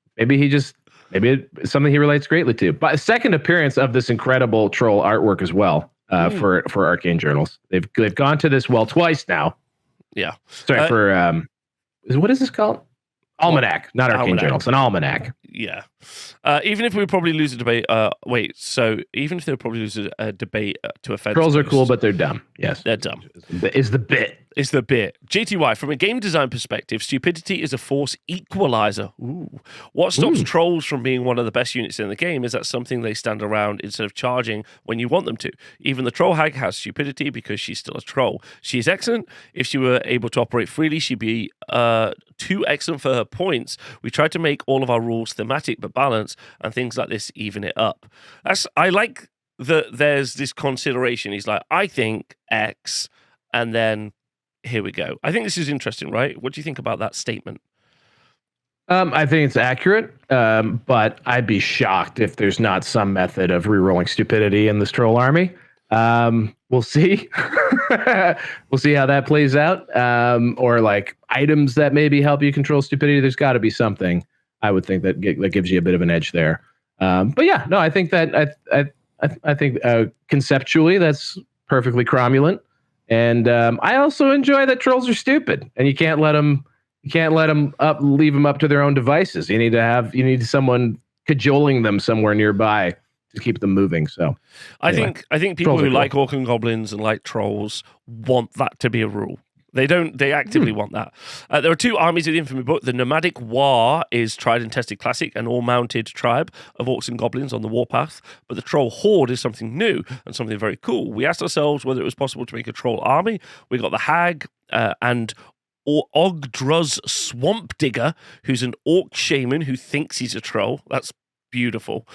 B: it's something he relates greatly to. But a second appearance of this incredible troll artwork as well for Arcane journals. They've gone to this twice now.
A: Yeah.
B: Sorry for what is this called? Almanac, not Arcane journals, an almanac.
A: Yeah. Even if we probably lose a debate, even if they probably lose a debate to a fence.
B: Trolls are cool, but they're dumb. Yes.
A: They're dumb.
B: Is the bit.
A: It's the bit. JTY, from a game design perspective, stupidity is a force equalizer. Ooh. What stops trolls from being one of the best units in the game is that something they stand around instead of charging when you want them to. Even the troll hag has stupidity because she's still a troll. She is excellent. If she were able to operate freely, she'd be too excellent for her points. We tried to make all of our rules thematic but balanced, and things like this even it up. I like that there's this consideration. He's like, I think X, and then here we go. I think this is interesting, right? What do you think about that statement?
B: I think it's accurate, but I'd be shocked if there's not some method of rerolling stupidity in this troll army. We'll see. We'll see how that plays out. Or items that maybe help you control stupidity. There's got to be something, I would think, that gives you a bit of an edge there. But yeah, no, I think that I think conceptually that's perfectly cromulent. And I also enjoy that trolls are stupid, and you can't let them leave them up to their own devices. You need someone cajoling them somewhere nearby to keep them moving. So anyway,
A: I think people who like Orcs and Goblins and like trolls want that to be a rule. They actively want that. There are 2 armies of the Infamy book. The Nomadic War is tried and tested classic, an all-mounted tribe of Orcs and Goblins on the warpath. But the Troll Horde is something new and something very cool. We asked ourselves whether it was possible to make a troll army. We got the Hag and Ogdruz Swamp Digger, who's an orc shaman who thinks he's a troll. That's beautiful.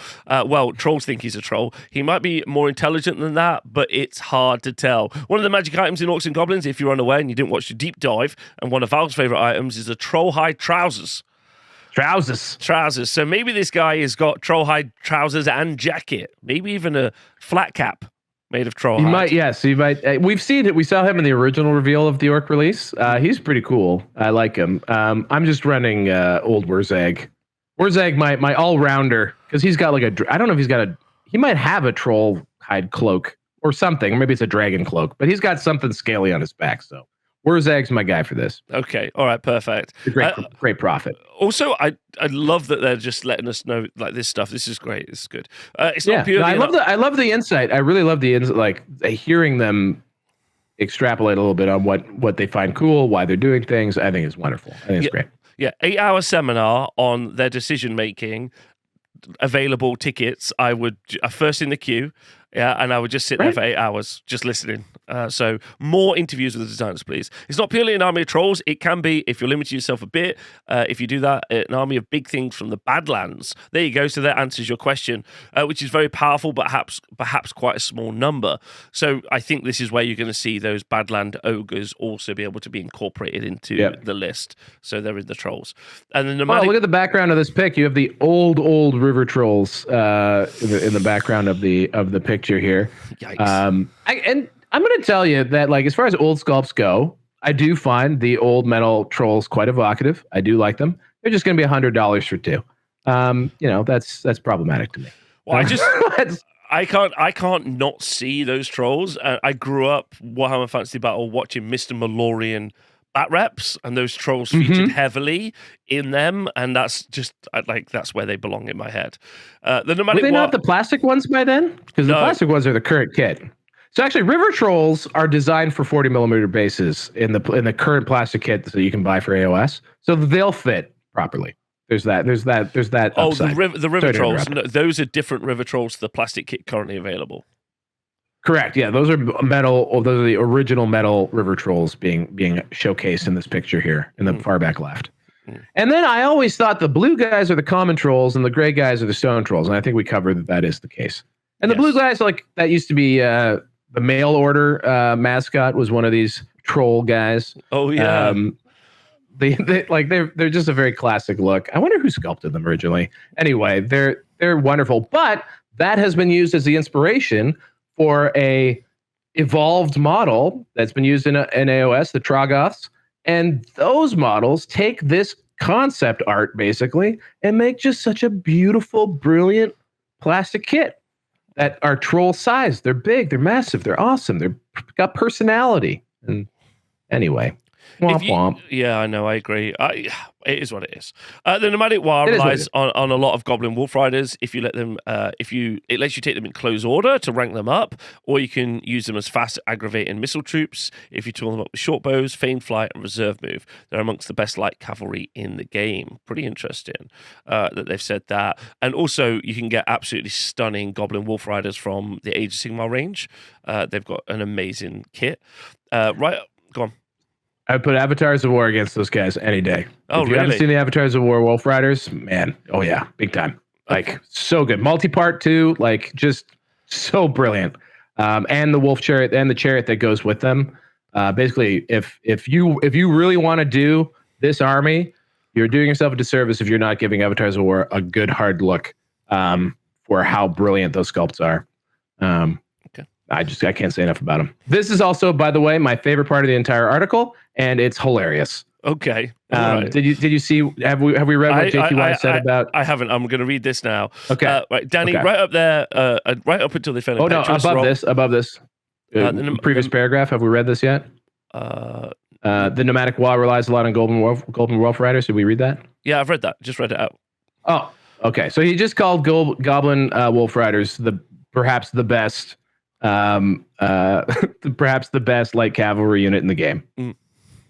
A: Trolls think he's a troll. He might be more intelligent than that, but it's hard to tell. One of the magic items in Orcs and Goblins, if you're unaware and you didn't watch the deep dive, and one of Val's favorite items is the troll hide trousers.
B: Trousers.
A: So maybe this guy has got troll hide trousers and jacket. Maybe even a flat cap made of troll hide.
B: He might, yes. He might. We've seen it. We saw him in the original reveal of the Orc release. He's pretty cool. I like him. I'm just running old Wurzag. Wurzag, my all-rounder, because he's got like I don't know if he's got he might have a troll hide cloak or something. Or maybe it's a dragon cloak, but he's got something scaly on his back. So Wurzag's my guy for this.
A: Okay. All right. Perfect.
B: Great profit.
A: Also, I love that they're just letting us know like this stuff. This is great. This is good. It's not purely.
B: I love the insight. I really love the insight. Like hearing them extrapolate a little bit on what they find cool, why they're doing things. I think it's wonderful. I think it's great.
A: Yeah, 8-hour seminar on their decision making. Available tickets. I would first in the queue. Yeah, and I would just sit there for 8 hours just listening. So more interviews with the designers, please. It's not purely an army of trolls. It can be, if you're limiting yourself a bit, if you do that, an army of big things from the Badlands. There you go. So that answers your question, which is very powerful, but perhaps quite a small number. So I think this is where you're going to see those Badland ogres also be able to be incorporated into the list. So they're in the trolls. And then
B: look at the background of this pic. You have the old river trolls in the background of the picture here.
A: Yikes.
B: And I'm going to tell you that, like, as far as old sculpts go, I do find the old metal trolls quite evocative. I do like them. They're just going to be $100 for two. That's problematic to me.
A: Well, I can't not see those trolls. I grew up Warhammer Fantasy Battle watching Mr. Malorian bat reps, and those trolls featured heavily in them, and that's just that's where they belong in my head. The nomadic
B: were they not the plastic ones by then? Because the plastic ones are the current kit. So actually, river trolls are designed for 40mm bases in the current plastic kit that you can buy for AOS, so they'll fit properly. There's that.
A: Oh,
B: upside.
A: the river trolls. No, those are different river trolls to the plastic kit currently available.
B: Correct. Yeah, those are metal. Those are the original metal river trolls being showcased in this picture here in the far back left. And then I always thought the blue guys are the common trolls and the gray guys are the stone trolls, and I think we covered that is the case. And the blue guys, like that used to be the mail order mascot was one of these troll guys.
A: Oh yeah.
B: They're just a very classic look. I wonder who sculpted them originally. Anyway, they're wonderful, but that has been used as the inspiration for a evolved model that's been used in AOS, the Troggoths, and those models take this concept art basically and make just such a beautiful, brilliant plastic kit that are troll size. They're big, they're massive, they're awesome, they've got personality. And anyway, womp womp.
A: Yeah, I know, I agree. It is what it is. The Nomadic War relies on a lot of Goblin Wolf Riders. If you let them, it lets you take them in close order to rank them up, or you can use them as fast, aggravating missile troops. If you tool them up with short bows, feigned flight, and reserve move, they're amongst the best light cavalry in the game. Pretty interesting that they've said that. And also, you can get absolutely stunning Goblin Wolf Riders from the Age of Sigmar range. They've got an amazing kit. Right, go on.
B: I would put Avatars of War against those guys any day.
A: Oh,
B: if you haven't seen the Avatars of War Wolf Riders, man, oh yeah, big time. Like so good. Multi-part too, like just so brilliant. And the Wolf Chariot and the chariot that goes with them. Basically, if you really want to do this army, you're doing yourself a disservice if you're not giving Avatars of War a good hard look for how brilliant those sculpts are. I can't say enough about them. This is also, by the way, my favorite part of the entire article, and it's hilarious.
A: Okay. Right.
B: Did you see? Have we read what JTY said about?
A: I haven't. I'm going to read this now.
B: Okay.
A: Right, Danny, right up there, right up until they fell.
B: Oh no, above this. Previous paragraph. Have we read this yet? The Nomadic War relies a lot on Goblin Wolf Riders. Did we read that?
A: Yeah, I've read that. Just read it out.
B: Oh, okay. So he just called Goblin Wolf Riders perhaps the best. Perhaps the best light cavalry unit in the game.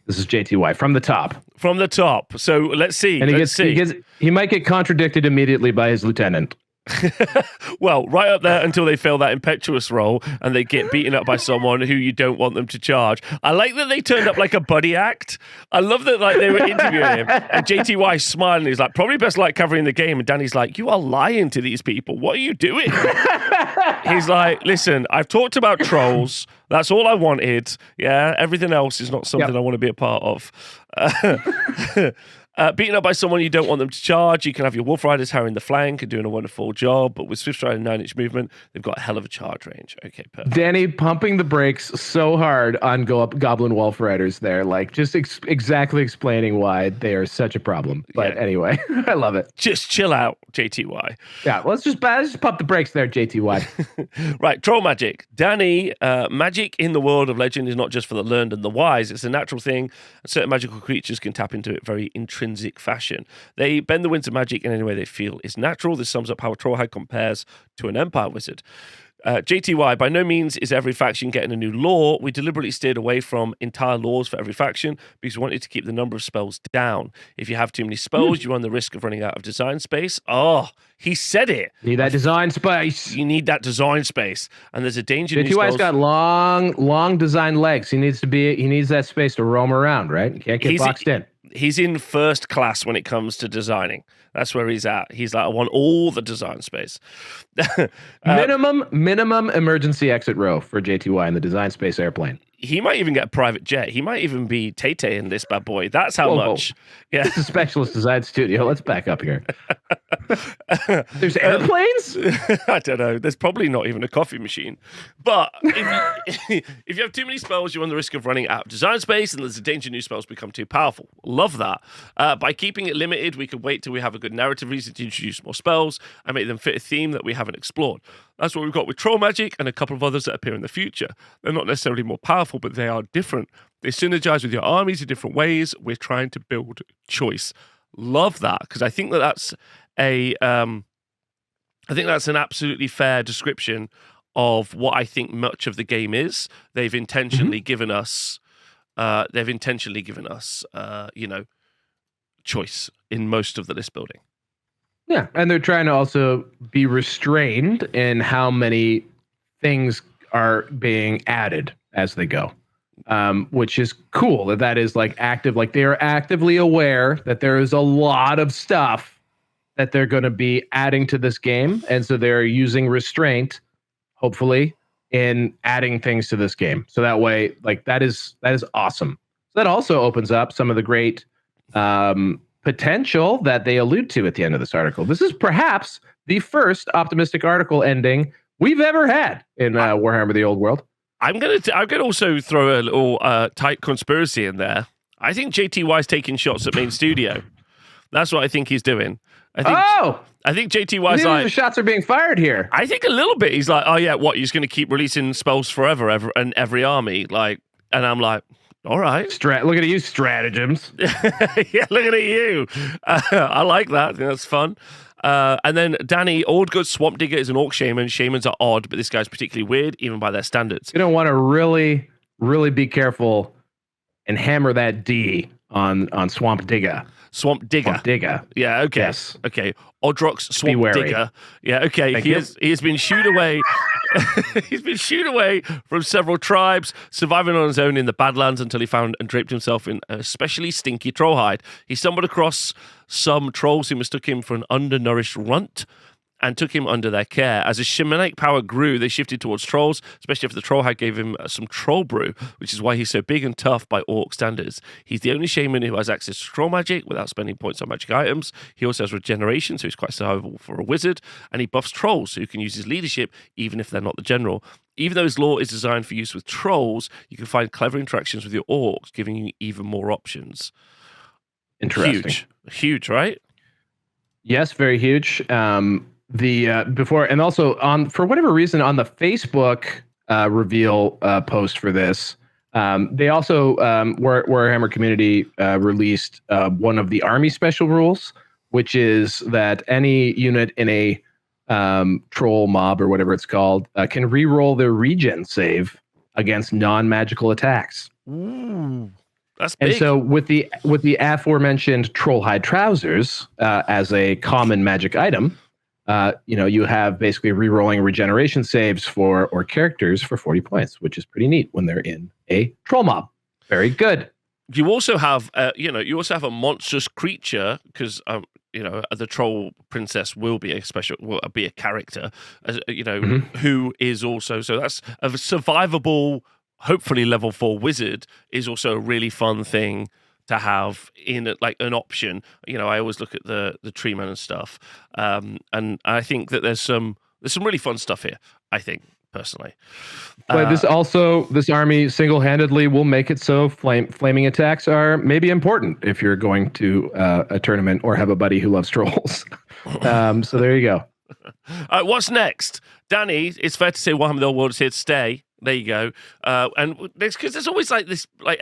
B: This is JTY from the top.
A: From the top. So let's see.
B: And he might get contradicted immediately by his lieutenant.
A: Well, right up there until they fail that impetuous roll and they get beaten up by someone who you don't want them to charge. I like that they turned up like a buddy act. I love that they were interviewing him and JTY smiling. He's like, probably best light cavalry in the game. And Danny's like, you are lying to these people. What are you doing? He's like, listen, I've talked about trolls. That's all I wanted. Yeah, everything else is not something I want to be a part of. Beaten up by someone you don't want them to charge, you can have your Wolf Riders harrying the flank and doing a wonderful job, but with Swift Stride and 9-inch movement, they've got a hell of a charge range. Okay, perfect.
B: Danny pumping the brakes so hard on Goblin Wolf Riders there, like just exactly explaining why they are such a problem. But anyway, I love it.
A: Just chill out, JTY.
B: Yeah, let's just pump the brakes there, JTY.
A: Right, troll magic. Danny, magic in the world of legend is not just for the learned and the wise. It's a natural thing, and certain magical creatures can tap into it very intrinsic fashion. They bend the winds of magic in any way they feel is natural. This sums up how a trollhide compares to an empire wizard. JTY, by no means is every faction getting a new law. We deliberately steered away from entire laws for every faction because we wanted to keep the number of spells down. If you have too many spells, you run the risk of running out of design space. Oh, he said it.
B: Need that design space.
A: You need that design space. And there's a danger.
B: JTY's got long design legs. He needs that space to roam around, right? He can't get boxed in.
A: He's in first class when it comes to designing. That's where he's at. He's like, I want all the design space.
B: Minimum emergency exit row for JTY in the design space airplane.
A: He might even get a private jet. He might even be Tay-Tay in this bad boy. That's how much. Yeah.
B: This is Specialist Design Studio. Let's back up here. There's airplanes?
A: I don't know. There's probably not even a coffee machine. But if you have too many spells, you run the risk of running out of design space, and there's a danger new spells become too powerful. Love that. By keeping it limited, we could wait till we have a good narrative reason to introduce more spells and make them fit a theme that we haven't explored. That's what we've got with Troll Magic and a couple of others that appear in the future. They're not necessarily more powerful, but they are different. They synergize with your armies in different ways. We're trying to build choice. Love that, because I think that's an absolutely fair description of what I think much of the game is. They've intentionally given us, choice in most of the list building.
B: Yeah, and they're trying to also be restrained in how many things are being added as they go, which is cool. That is like active. Like they are actively aware that there is a lot of stuff that they're going to be adding to this game, and so they're using restraint, hopefully, in adding things to this game. So that way, like that is awesome. So that also opens up some of the great potential that they allude to at the end of this article. This is perhaps the first optimistic article ending we've ever had in Warhammer: The Old World.
A: I'm gonna also throw a little tight conspiracy in there. I think JTY's taking shots at main studio. That's what I think he's doing. I think JTY's like,
B: the shots are being fired here.
A: I think a little bit. He's like, oh yeah, what? You're just gonna keep releasing spells forever, and every army, like, and I'm like, all right.
B: Look at you, stratagems.
A: Yeah, look at you. I like that. I think that's fun. And then Danny, Old Good Swamp Digger is an orc shaman. Shamans are odd, but this guy's particularly weird, even by their standards.
B: You don't want to really, really be careful and hammer that D on Swamp Digger.
A: Swamp Digger. Yeah, okay.
B: Yes.
A: Okay. Odrox Swamp Digger. Yeah, okay. He has been shooed away. He's been shooed away from several tribes, surviving on his own in the Badlands until he found and draped himself in a especially stinky troll hide. He stumbled across some trolls who mistook him for an undernourished runt and took him under their care. As his shamanic power grew, they shifted towards trolls, especially after the troll hide gave him some troll brew, which is why he's so big and tough by orc standards. He's the only shaman who has access to troll magic without spending points on magic items. He also has regeneration, so he's quite survivable for a wizard, and he buffs trolls, so he can use his leadership even if they're not the general. Even though his lore is designed for use with trolls, you can find clever interactions with your orcs, giving you even more options.
B: Interesting.
A: Huge, right?
B: Yes, very huge. Before, and also for whatever reason on the Facebook reveal post for this, they also Warhammer community released one of the army special rules, which is that any unit in a troll mob or whatever it's called can re-roll their regen save against non-magical attacks.
A: Ooh, that's big.
B: And so with the aforementioned troll hide trousers as a common magic item, you have basically re-rolling regeneration saves for characters for 40 points, which is pretty neat when they're in a troll mob. Very good.
A: You also have, a monstrous creature because, the troll princess will be a character, who is also, so that's a survivable, hopefully level 4 wizard is also a really fun thing to have in like an option. I always look at the treeman and stuff, and I think that there's some really fun stuff here. I think personally,
B: but this army single-handedly will make it so flaming attacks are maybe important if you're going to a tournament or have a buddy who loves trolls. So there you go.
A: What's next, Danny? It's fair to say Warhammer: The Old World is here to stay. There you go. And because there's always like this, like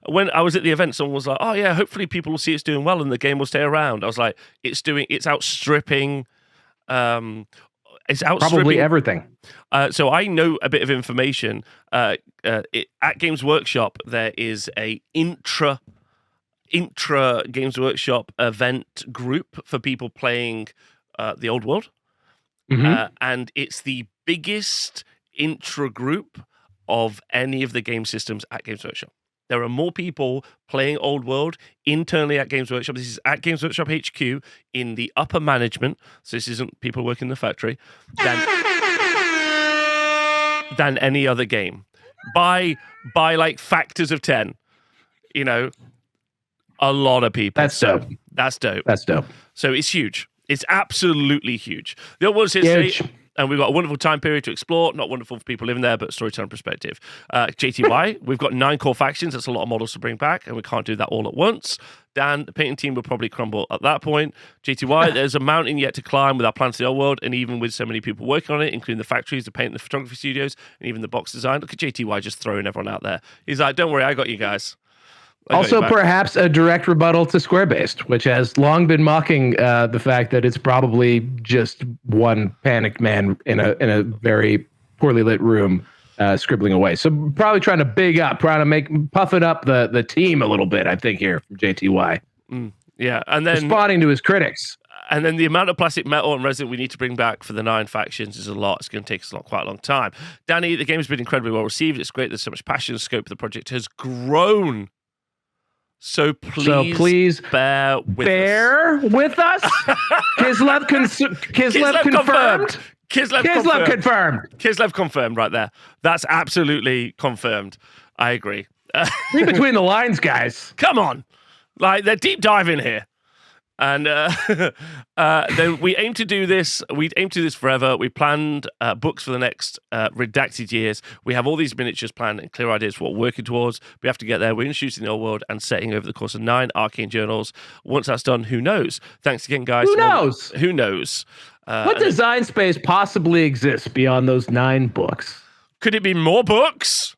A: when I was at the event, someone was like, "Oh yeah, hopefully people will see it's doing well and the game will stay around." I was like, "It's outstripping." It's outstripping
B: probably everything.
A: So I know a bit of information. At Games Workshop, there is a intra Games Workshop event group for people playing the Old World, and it's the biggest intra group of any of the game systems at Games Workshop. There are more people playing Old World internally at Games Workshop. This is at Games Workshop HQ in the upper management. So this isn't people working in the factory than any other game by like factors of 10. A lot of people.
B: That's dope.
A: That's dope.
B: That's dope.
A: So it's huge. It's absolutely huge. The Old World's history. And we've got a wonderful time period to explore. Not wonderful for people living there, but storytelling perspective. JTY, we've got 9 core factions. That's a lot of models to bring back, and we can't do that all at once. Dan, the painting team will probably crumble at that point. JTY, there's a mountain yet to climb with our plans for the Old World, and even with so many people working on it, including the factories, the paint, the photography studios, and even the box design. Look at JTY just throwing everyone out there. He's like, don't worry, I got you guys.
B: Also, perhaps a direct rebuttal to Square-Based, which has long been mocking the fact that it's probably just one panicked man in a very poorly lit room scribbling away. So probably trying to puff it up the team a little bit, I think, here from JTY.
A: Yeah, and then
B: responding to his critics.
A: And then the amount of plastic metal and resin we need to bring back for the 9 factions is a lot. It's going to take us quite a long time. Danny, the game's been incredibly well received. It's great. There's so much passion. The scope of the project has grown. So please bear with us. Kislev confirmed. Kislev confirmed right there. That's absolutely confirmed. I agree.
B: Read between the lines, guys.
A: Come on. Like, they're deep diving here. And then we aim to do this. We aim to do this forever. We planned books for the next redacted years. We have all these miniatures planned and clear ideas for what we're working towards. We have to get there. We're introducing the Old World and setting over the course of 9 Arcane journals. Once that's done, who knows? Thanks again, guys.
B: Who knows?
A: Who knows?
B: What design space possibly exists beyond those 9 books?
A: Could it be more books?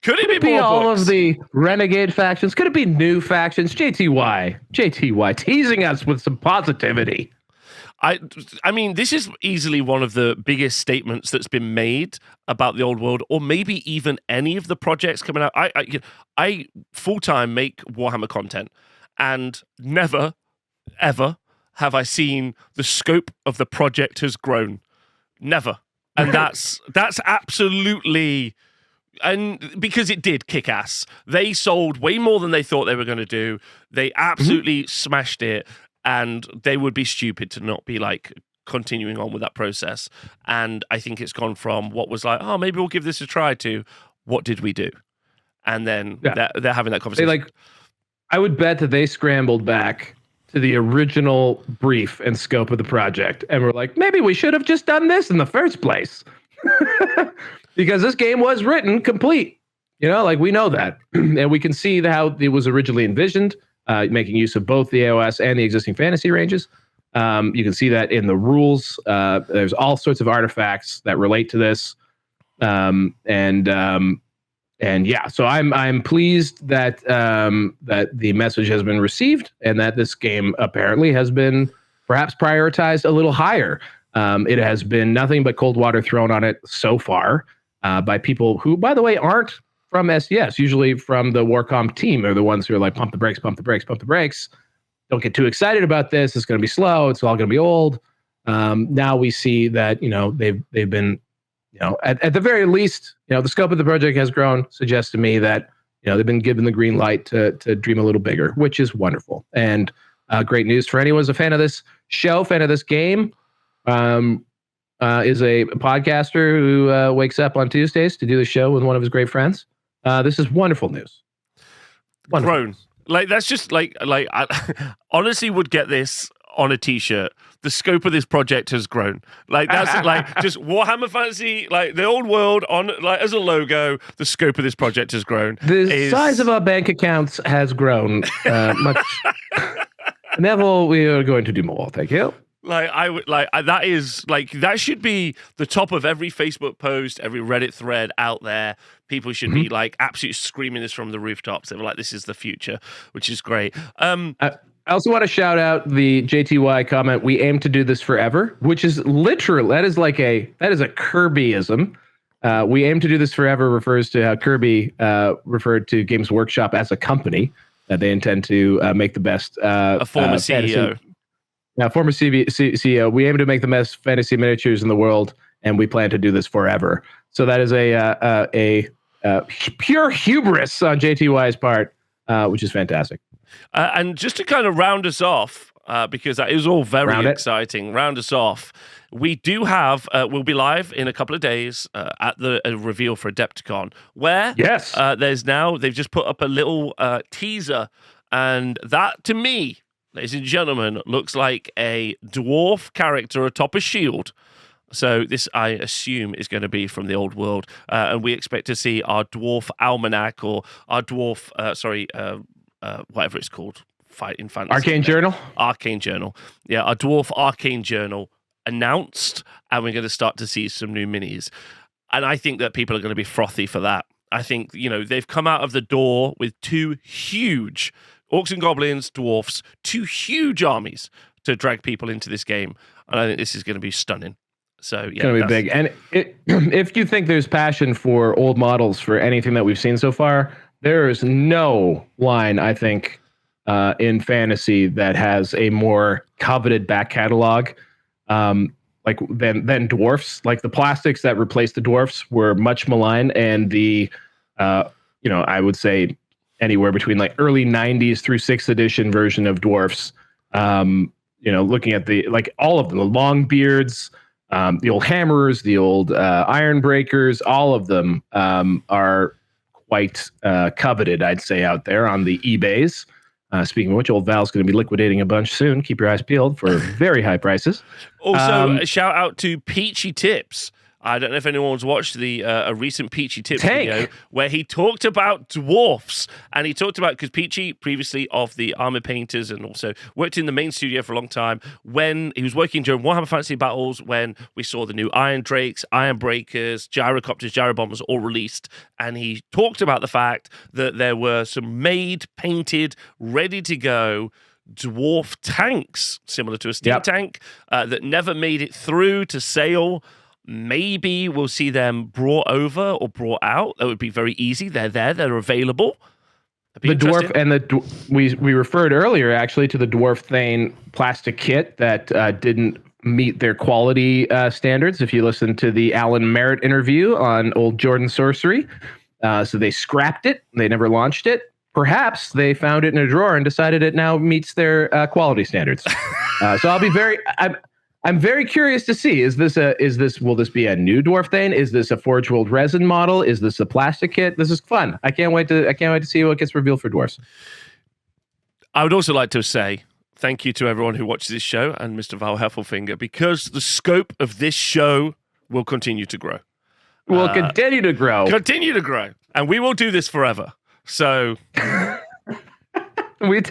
A: Could it be more
B: all
A: books?
B: Of the renegade factions? Could it be new factions? JTY teasing us with some positivity.
A: I mean, this is easily one of the biggest statements that's been made about the Old World, or maybe even any of the projects coming out. I full-time make Warhammer content, and never, ever have I seen the scope of the project has grown. Never. And that's absolutely... And because it did kick ass. They sold way more than they thought they were going to do. They absolutely smashed it, and they would be stupid to not be like continuing on with that process. And I think it's gone from what was like, oh, maybe we'll give this a try, to what did we do? And then they're having that conversation.
B: I would bet that they scrambled back to the original brief and scope of the project and were like, maybe we should have just done this in the first place. Because this game was written complete, we know that, and we can see how it was originally envisioned, making use of both the AOS and the existing fantasy ranges. You can see that in the rules. There's all sorts of artifacts that relate to this, and yeah. So I'm pleased that that the message has been received, and that this game apparently has been perhaps prioritized a little higher. It has been nothing but cold water thrown on it so far. By people who, by the way, aren't from SES, usually from the Warcom team. They're the ones who are like, pump the brakes, pump the brakes, pump the brakes. Don't get too excited about this. It's going to be slow. It's all going to be old. Now we see that, they've been, at the very least, the scope of the project has grown, suggests to me that, they've been given the green light to dream a little bigger, which is wonderful. And great news for anyone who's a fan of this show, fan of this game. Is a podcaster who wakes up on Tuesdays to do the show with one of his great friends. This is wonderful news.
A: Grown. Like that's just like I honestly would get this on a t-shirt. The scope of this project has grown. Like that's like just Warhammer Fantasy, like the old world on like as a logo. The scope of this project has grown.
B: The size of our bank accounts has grown much. Neville, we are going to do more. Thank you.
A: Like I would like that is like that should be the top of every Facebook post, every Reddit thread out there. People should be like absolutely screaming this from the rooftops. They were like, "This is the future," which is great.
B: I also want to shout out the JTY comment. We aim to do this forever, which is literal. That is a Kirbyism. We aim to do this forever refers to how Kirby referred to Games Workshop as a company that they intend to make the best.
A: A former CEO.
B: Former CEO. We aim to make the best fantasy miniatures in the world, and we plan to do this forever. So that is a pure hubris on JTY's part, which is fantastic.
A: And just to kind of round us off, because that is all very exciting. Round us off. We do have, we'll be live in a couple of days at the reveal for Adepticon, where they've just put up a little teaser, and that to me, ladies and gentlemen, looks like a dwarf character atop a shield. So this, I assume, is going to be from the old world, and we expect to see our dwarf almanac or our dwarf, whatever it's called, fight in fantasy. Arcane Journal. Yeah, our dwarf Arcane Journal announced, and we're going to start to see some new minis. And I think that people are going to be frothy for that. I think, they've come out of the door with two huge Orcs and Goblins, dwarfs, two huge armies to drag people into this game. And I think this is going to be stunning. So, yeah.
B: It's going to be big. And if you think there's passion for old models for anything that we've seen so far, there is no line, I think, in fantasy that has a more coveted back catalog than dwarfs. Like the plastics that replaced the dwarfs were much maligned, and the I would say anywhere between like early 90s through 6th edition version of dwarfs, looking at all of them, the long beards, the old hammerers, the old iron breakers, all of them are quite coveted, I'd say, out there on the eBays. Speaking of which, Old Val's going to be liquidating a bunch soon. Keep your eyes peeled for very high prices.
A: Also, a shout out to Peachy Tips. I don't know if anyone's watched a recent Peachy Tips video where he talked about dwarfs, and he talked about, because Peachy, previously of the Armor Painters and also worked in the main studio for a long time, when he was working during Warhammer Fantasy Battles, when we saw the new Iron Drakes, Iron Breakers, Gyrocopters, Gyrobombers all released, and he talked about the fact that there were some made, painted, ready to go dwarf tanks, similar to a steam tank, that never made it through to sale. Maybe we'll see them brought over or brought out. That would be very easy. They're there. They're available.
B: The dwarf and we referred earlier actually to the dwarf Thane plastic kit that didn't meet their quality standards. If you listen to the Alan Merritt interview on Old Jordan Sorcery, so they scrapped it. They never launched it. Perhaps they found it in a drawer and decided it now meets their quality standards. So I'm very curious to see, will this be a new dwarf Thane? Is this a Forge World resin model? Is this a plastic kit? This is fun. I can't wait to see what gets revealed for dwarfs.
A: I would also like to say thank you to everyone who watches this show and Mr. Val Heffelfinger, because the scope of this show will continue to grow.
B: Will continue to grow.
A: Continue to grow. And we will do this forever. So
B: we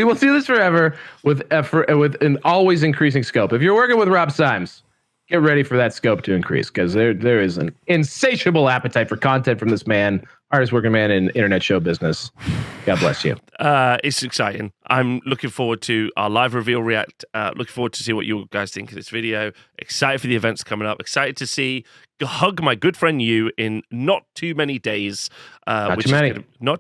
B: will do this forever with an always increasing scope. If you're working with Rob Symes, get ready for that scope to increase, because there is an insatiable appetite for content from this man, hardest working man in internet show business. God bless you.
A: It's exciting. I'm looking forward to our live reveal react. Looking forward to see what you guys think of this video. Excited for the events coming up. Excited to hug my good friend you in not too many days. Not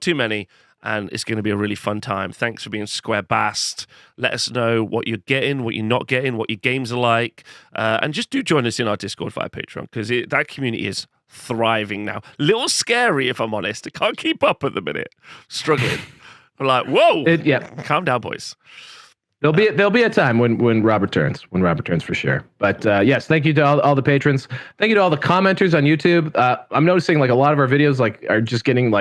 A: too many. And it's going to be a really fun time. Thanks for being square bassed. Let us know what you're getting, what you're not getting, what your games are like. And just do join us in our Discord via Patreon, because that community is thriving now. Little scary, if I'm honest. I can't keep up at the minute. Struggling. I'm like, whoa. Calm down, boys.
B: There'll be a time when Rob returns. When Rob returns, for sure. But yes, thank you to all the patrons. Thank you to all the commenters on YouTube. I'm noticing like a lot of our videos are just getting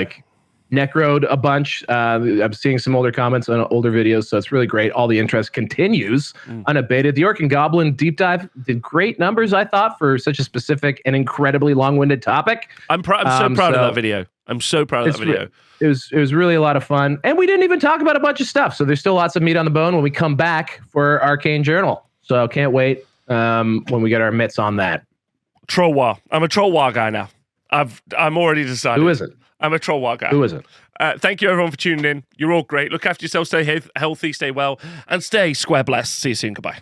B: necroed a bunch. I'm seeing some older comments on older videos, so it's really great. All the interest continues unabated. The Orc and Goblin deep dive did great numbers, I thought, for such a specific and incredibly long-winded topic.
A: I'm so proud of that video. I'm so proud of that video.
B: It was really a lot of fun, and we didn't even talk about a bunch of stuff. So there's still lots of meat on the bone when we come back for Arcane Journal. So can't wait when we get our mitts on that.
A: Troll War. I'm a Troll War guy now. I'm already decided.
B: Who isn't?
A: I'm a Troll War guy.
B: Who isn't?
A: Thank you everyone for tuning in. You're all great. Look after yourself. Stay healthy. Stay well, and stay square blessed. See you soon. Goodbye.